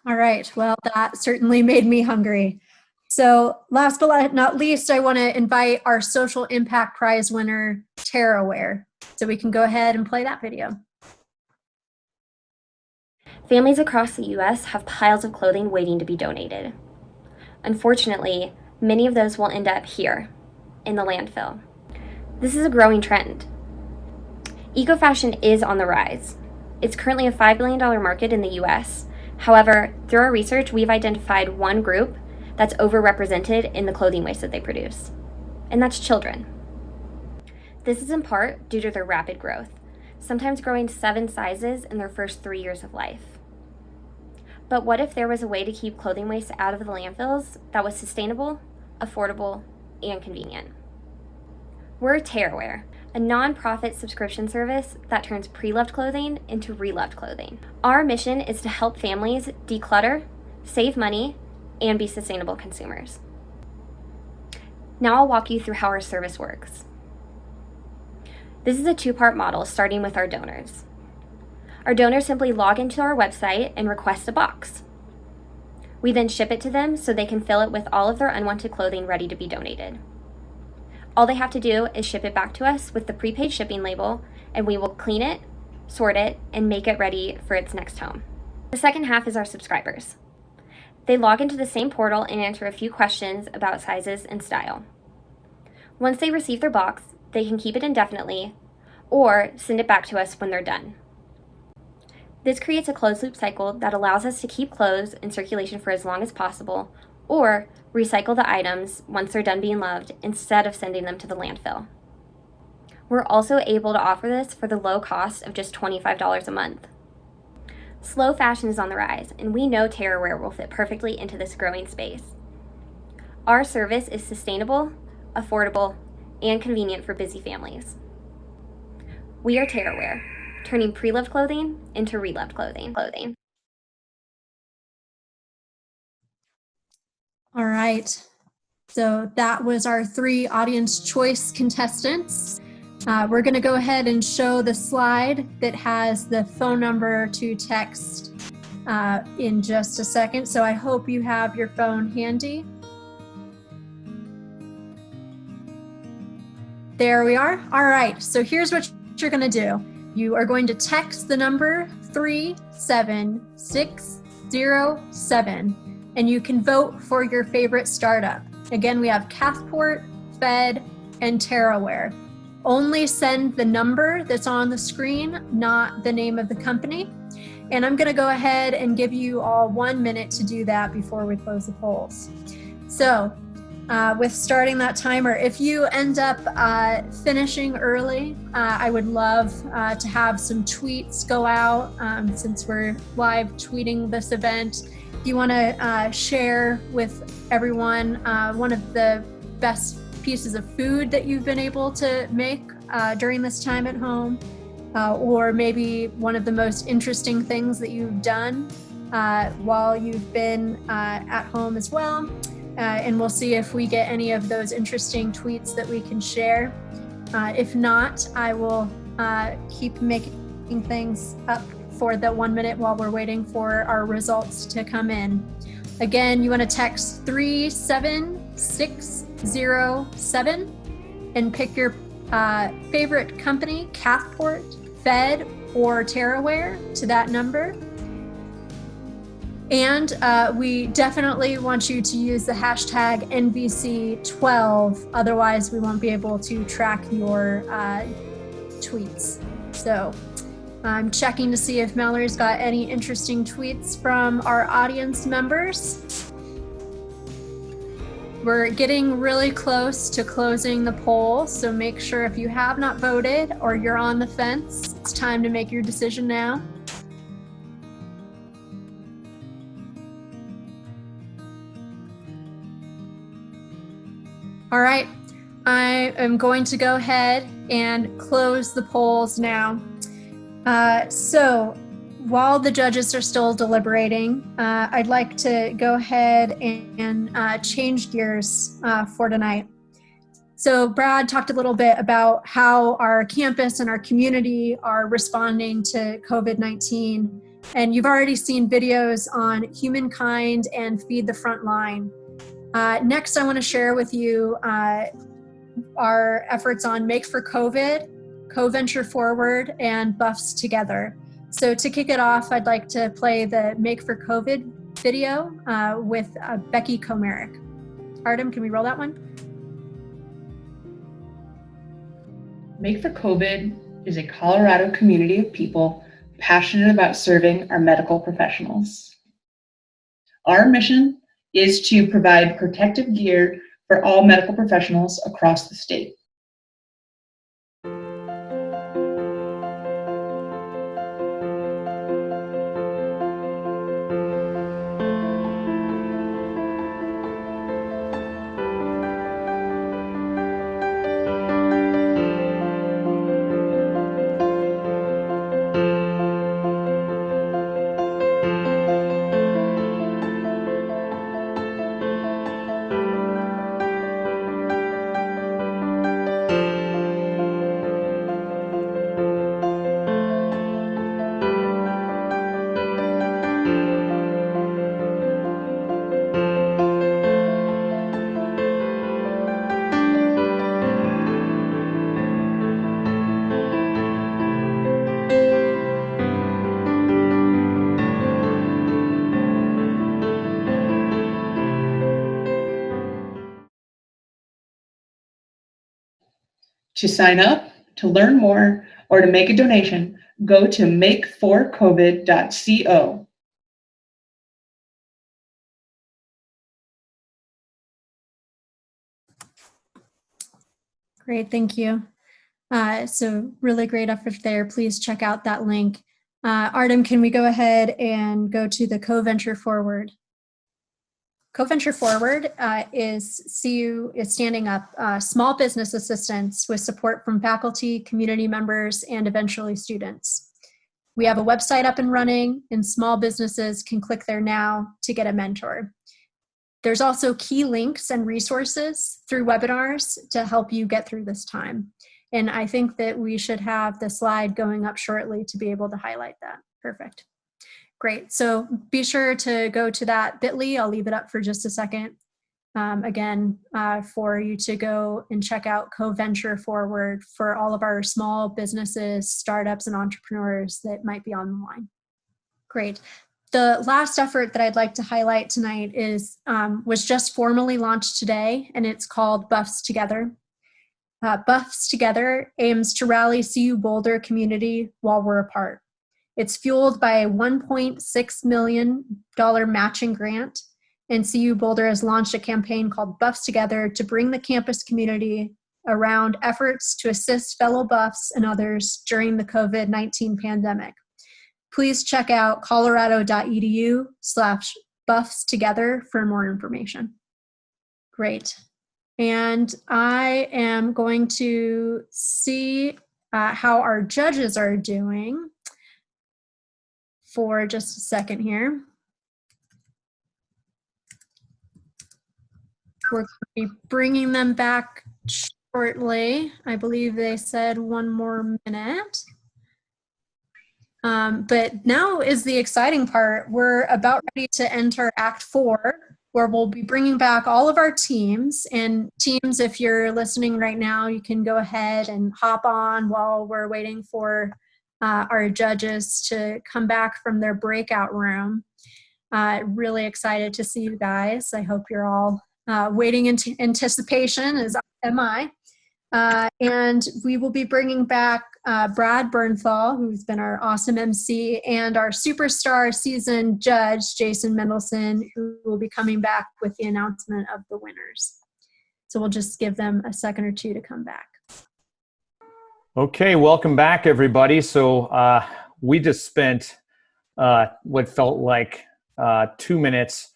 All right, well, that certainly made me hungry. So last but not least, I want to invite our Social Impact Prize winner, TerraWare. So we can go ahead and play that video. Families across the U.S. have piles of clothing waiting to be donated. Unfortunately, many of those will end up here, in the landfill. This is a growing trend. Eco-fashion is on the rise. It's currently a $5 billion market in the U.S. However, through our research, we've identified one group that's overrepresented in the clothing waste that they produce, and that's children. This is in part due to their rapid growth, sometimes growing 7 sizes in their first 3 years of life. But what if there was a way to keep clothing waste out of the landfills that was sustainable, affordable, and convenient? We're TerraWare, a non-profit subscription service that turns pre-loved clothing into re-loved clothing. Our mission is to help families declutter, save money, and be sustainable consumers. Now I'll walk you through how our service works. This is a 2-part model, starting with our donors. Our donors simply log into our website and request a box. We then ship it to them so they can fill it with all of their unwanted clothing ready to be donated. All they have to do is ship it back to us with the prepaid shipping label, and we will clean it, sort it, and make it ready for its next home. The second half is our subscribers. They log into the same portal and answer a few questions about sizes and style. Once they receive their box, they can keep it indefinitely or send it back to us when they're done. This creates a closed loop cycle that allows us to keep clothes in circulation for as long as possible, or recycle the items once they're done being loved instead of sending them to the landfill. We're also able to offer this for the low cost of just $25 a month. Slow fashion is on the rise, and we know TerraWare will fit perfectly into this growing space. Our service is sustainable, affordable, and convenient for busy families. We are TerraWare, turning pre-loved clothing into re-loved clothing. All right, so that was our 3 audience choice contestants. We're going to go ahead and show the slide that has the phone number to text in just a second. So I hope you have your phone handy. There we are. All right, so here's what you're going to do. You are going to text the number 37607, and you can vote for your favorite startup. Again, we have Cathport, Fed, and TerraWare. Only send the number that's on the screen, not the name of the company. And I'm gonna go ahead and give you all 1 minute to do that before we close the polls. So with starting that timer, if you end up finishing early, I would love to have some tweets go out since we're live tweeting this event. If you wanna share with everyone one of the best pieces of food that you've been able to make during this time at home, or maybe one of the most interesting things that you've done while you've been at home as well. And we'll see if we get any of those interesting tweets that we can share. If not, I will keep making things up for the 1 minute while we're waiting for our results to come in. Again, you want to text 37607 and pick your favorite company, Cathport, Fed, or TerraWare, to that number. And we definitely want you to use the hashtag NVC12, otherwise we won't be able to track your tweets. So I'm checking to see if Mallory's got any interesting tweets from our audience members. We're getting really close to closing the poll, so make sure if you have not voted or you're on the fence, it's time to make your decision now. All right, I am going to go ahead and close the polls now. So while the judges are still deliberating, I'd like to go ahead and change gears for tonight. So Brad talked a little bit about how our campus and our community are responding to COVID-19. And you've already seen videos on Humankind and Feed the Front Line. Next, I want to share with you our efforts on Make for COVID, Co-Venture Forward, and Buffs Together. So to kick it off, I'd like to play the Make for COVID video with Becky Comerick. Artem, can we roll that one? Make for COVID is a Colorado community of people passionate about serving our medical professionals. Our mission is to provide protective gear for all medical professionals across the state. To sign up, to learn more, or to make a donation, go to makeforcovid.co. Great, thank you. So really great effort there. Please check out that link. Artem, can we go ahead and go to the Co-Venture Forward? Co-Venture Forward is standing up small business assistance with support from faculty, community members, and eventually students. We have a website up and running, and small businesses can click there now to get a mentor. There's also key links and resources through webinars to help you get through this time. And I think that we should have the slide going up shortly to be able to highlight that. Perfect. Great, so be sure to go to that bit.ly. I'll leave it up for just a second. again, for you to go and check out Co-Venture Forward for all of our small businesses, startups, and entrepreneurs that might be on the line. Great. The last effort that I'd like to highlight tonight was just formally launched today, and it's called Buffs Together. Buffs Together aims to rally CU Boulder community while we're apart. It's fueled by a $1.6 million matching grant, and CU Boulder has launched a campaign called Buffs Together to bring the campus community around efforts to assist fellow Buffs and others during the COVID-19 pandemic. Please check out colorado.edu/Buffs Together for more information. Great. And I am going to see how our judges are doing for just a second here. We're going to be bringing them back shortly. I believe they said 1 more minute. But now is the exciting part. We're about ready to enter Act 4, where we'll be bringing back all of our teams. And teams, if you're listening right now, you can go ahead and hop on while we're waiting for our judges to come back from their breakout room. Really excited to see you guys. I hope you're all waiting in anticipation, as am I. And we will be bringing back Brad Bernthal, who's been our awesome MC, and our superstar season judge, Jason Mendelson, who will be coming back with the announcement of the winners. So we'll just give them a second or two to come back. Okay, welcome back, everybody. So we just spent what felt like 2 minutes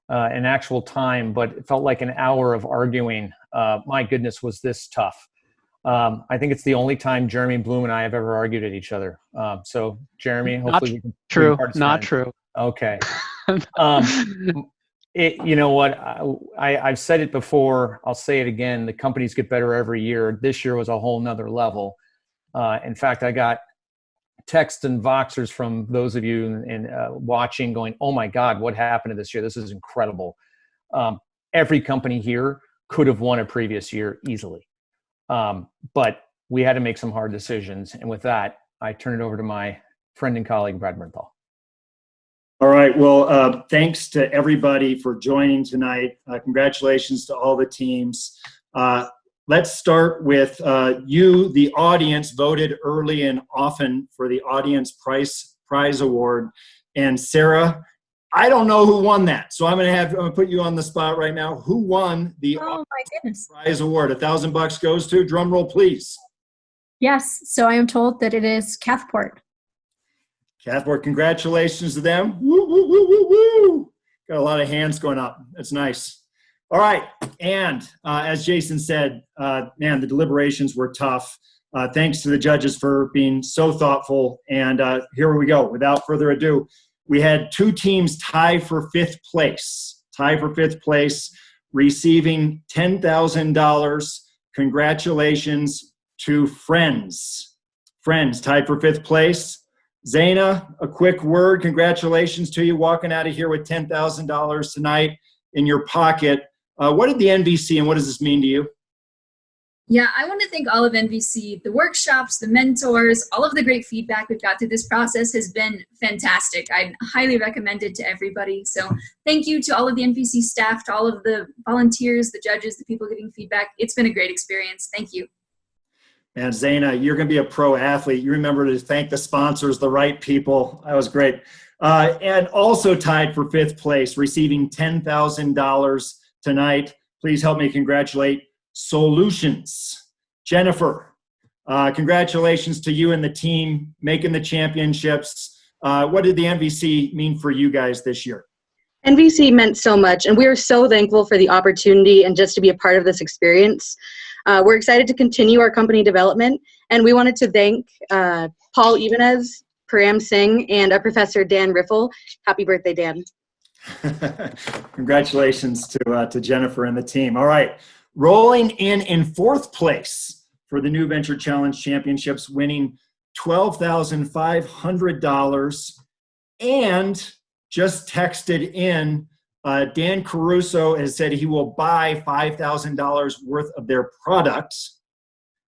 in actual time, but it felt like an hour of arguing. My goodness, was this tough. I think it's the only time Jeremy Bloom and I have ever argued at each other. So Jeremy, hopefully we can not true. Okay. You know what? I've said it before. I'll say it again. The companies get better every year. This year was a whole nother level. In fact, I got texts and Voxers from those of you watching going, oh my God, what happened to this year? This is incredible. Every company here could have won a previous year easily. But we had to make some hard decisions. And with that, I turn it over to my friend and colleague, Brad Bernthal. All right. Well, thanks to everybody for joining tonight. Congratulations to all the teams. Let's start with you, the audience, voted early and often for the Audience Prize Award. And Sarah, I don't know who won that, so I'm gonna put you on the spot right now. Who won the Audience Prize Award? $1,000 goes to, drum roll, please. Yes, so I am told that it is Cathport. Cathport, congratulations to them. Woo, woo, woo, woo, woo. Got a lot of hands going up. That's nice. All right, and as Jason said, man, the deliberations were tough. Thanks to the judges for being so thoughtful. And here we go. Without further ado, we had 2 teams tie for 5th place. Tie for 5th place, receiving $10,000. Congratulations to Friends. Friends tied for 5th place. Zaina, a quick word. Congratulations to you walking out of here with $10,000 tonight in your pocket. What did the NVC and what does this mean to you? Yeah, I want to thank all of NVC, the workshops, the mentors, all of the great feedback we've got through this process has been fantastic. I highly recommend it to everybody. So thank you to all of the NVC staff, to all of the volunteers, the judges, the people giving feedback. It's been a great experience. Thank you. And Zaina, you're going to be a pro athlete. You remember to thank the sponsors, the right people. That was great. And also tied for 5th place, receiving $10,000 tonight. Please help me congratulate Solutions. Jennifer, congratulations to you and the team making the championships. What did the NVC mean for you guys this year? NVC meant so much, and we are so thankful for the opportunity and just to be a part of this experience. We're excited to continue our company development, and we wanted to thank Paul Ibanez, Param Singh, and our professor, Dan Riffle. Happy birthday, Dan. Congratulations to Jennifer and the team. All right, rolling in 4th place for the New Venture Challenge Championships, winning $12,500 and just texted in Dan Caruso has said he will buy $5,000 worth of their products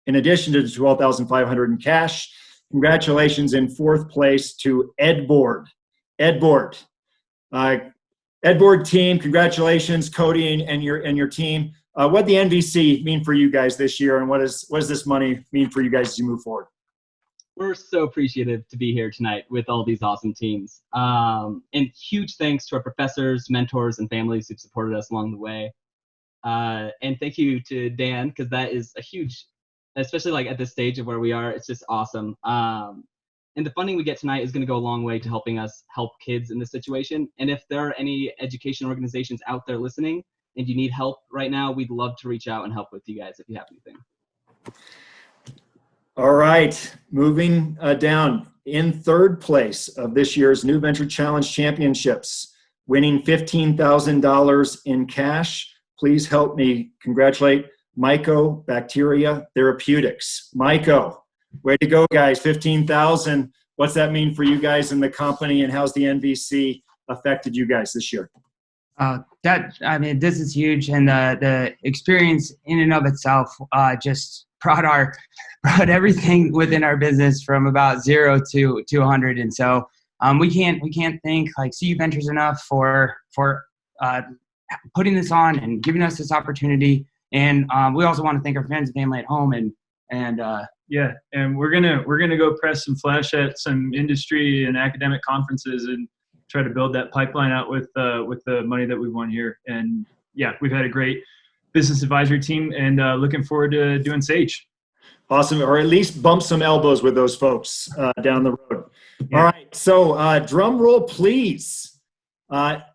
in addition to the $12,500 in cash. Congratulations in fourth place to Edboard. Edboard team, congratulations, Cody and your team. What the NVC mean for you guys this year, and what does this money mean for you guys as you move forward? We're so appreciative to be here tonight with all these awesome teams. And huge thanks to our professors, mentors, and families who've supported us along the way. And thank you to Dan, because that is a huge, especially like at this stage of where we are, it's just awesome. And the funding we get tonight is going to go a long way to helping us help kids in this situation. And if there are any education organizations out there listening and you need help right now, we'd love to reach out and help with you guys if you have anything. All right, moving down. In third place of this year's New Venture Challenge Championships, winning $15,000 in cash. Please help me congratulate Mycobacteria Therapeutics. Myco, way to go, guys. $15,000. What's that mean for you guys in the company, and how's the NVC affected you guys this year? This is huge, and the experience in and of itself just brought everything within our business from about 0 to 100. And so we can't thank like CU Ventures enough for putting this on and giving us this opportunity. And we also want to thank our friends and family at home and we're gonna go press some flash at some industry and academic conferences and try to build that pipeline out with the money that we've won here. And yeah, we've had a great business advisory team, and looking forward to doing SAGE. Awesome, or at least bump some elbows with those folks down the road. Yeah. All right, so drum roll, please.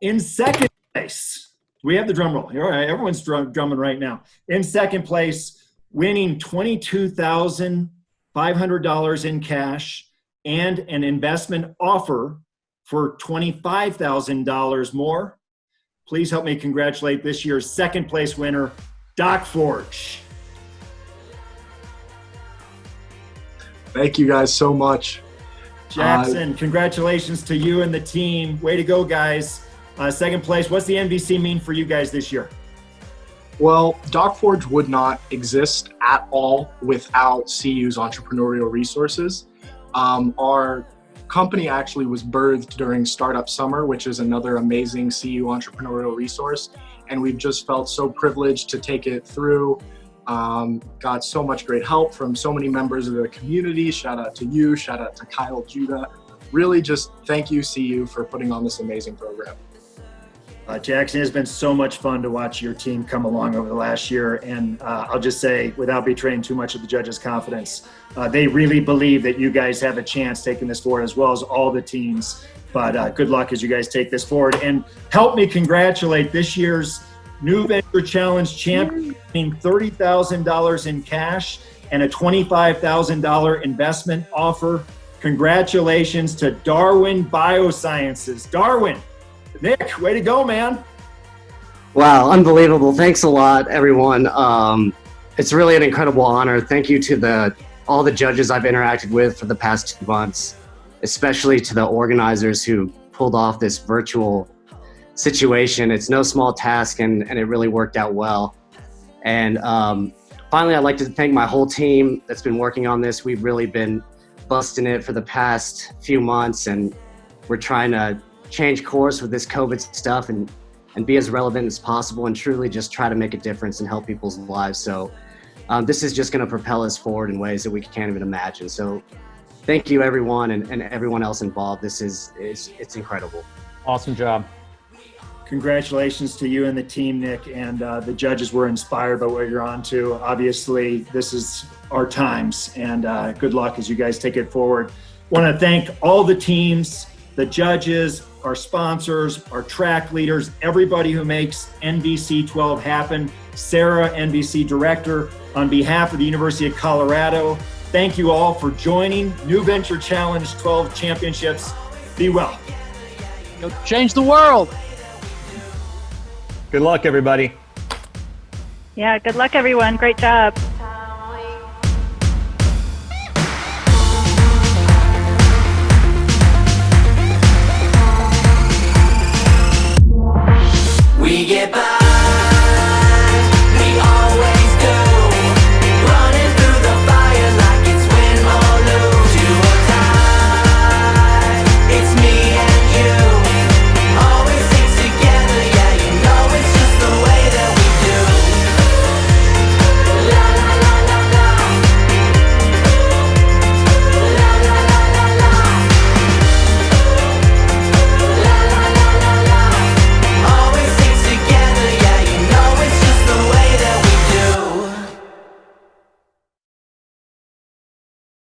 In second place, we have the drum roll. All right, everyone's drumming right now. In second place, winning $22,500 in cash and an investment offer for $25,000 more. Please help me congratulate this year's second place winner, Doc Forge. Thank you guys so much. Jackson, congratulations to you and the team. Way to go, guys. Second place. What's the NVC mean for you guys this year? Well, Doc Forge would not exist at all without CU's entrepreneurial resources. Our company actually was birthed during Startup Summer, which is another amazing CU entrepreneurial resource. And we've just felt so privileged to take it through. Got so much great help from so many members of the community. Shout out to you, shout out to Kyle Judah. Really just thank you, CU, for putting on this amazing program. Jackson, it's been so much fun to watch your team come along over the last year. And I'll just say, without betraying too much of the judges' confidence, they really believe that you guys have a chance taking this forward, as well as all the teams. But good luck as you guys take this forward. And help me congratulate this year's New Venture Challenge champion, $30,000 in cash and a $25,000 investment offer. Congratulations to Darwin Biosciences. Darwin, Nick, way to go, man. Wow, unbelievable. Thanks a lot, everyone. It's really an incredible honor. Thank you to all the judges I've interacted with for the past 2 months, especially to the organizers who pulled off this virtual situation. It's no small task, and it really worked out well. And finally, I'd like to thank my whole team that's been working on this. We've really been busting it for the past few months, and we're trying to change course with this COVID stuff and be as relevant as possible and truly just try to make a difference and help people's lives. So this is just going to propel us forward in ways that we can't even imagine. So thank you, everyone, and everyone else involved. It's incredible. Awesome job. Congratulations to you and the team, Nick, and the judges were inspired by what you're on to. Obviously, this is our times, and good luck as you guys take it forward. Want to thank all the teams, the judges, our sponsors, our track leaders, everybody who makes NVC 12 happen. Sarah, NVC Director, on behalf of the University of Colorado, thank you all for joining New Venture Challenge 12 Championships. Be well. Go change the world. Good luck, everybody. Yeah, good luck, everyone. Great job.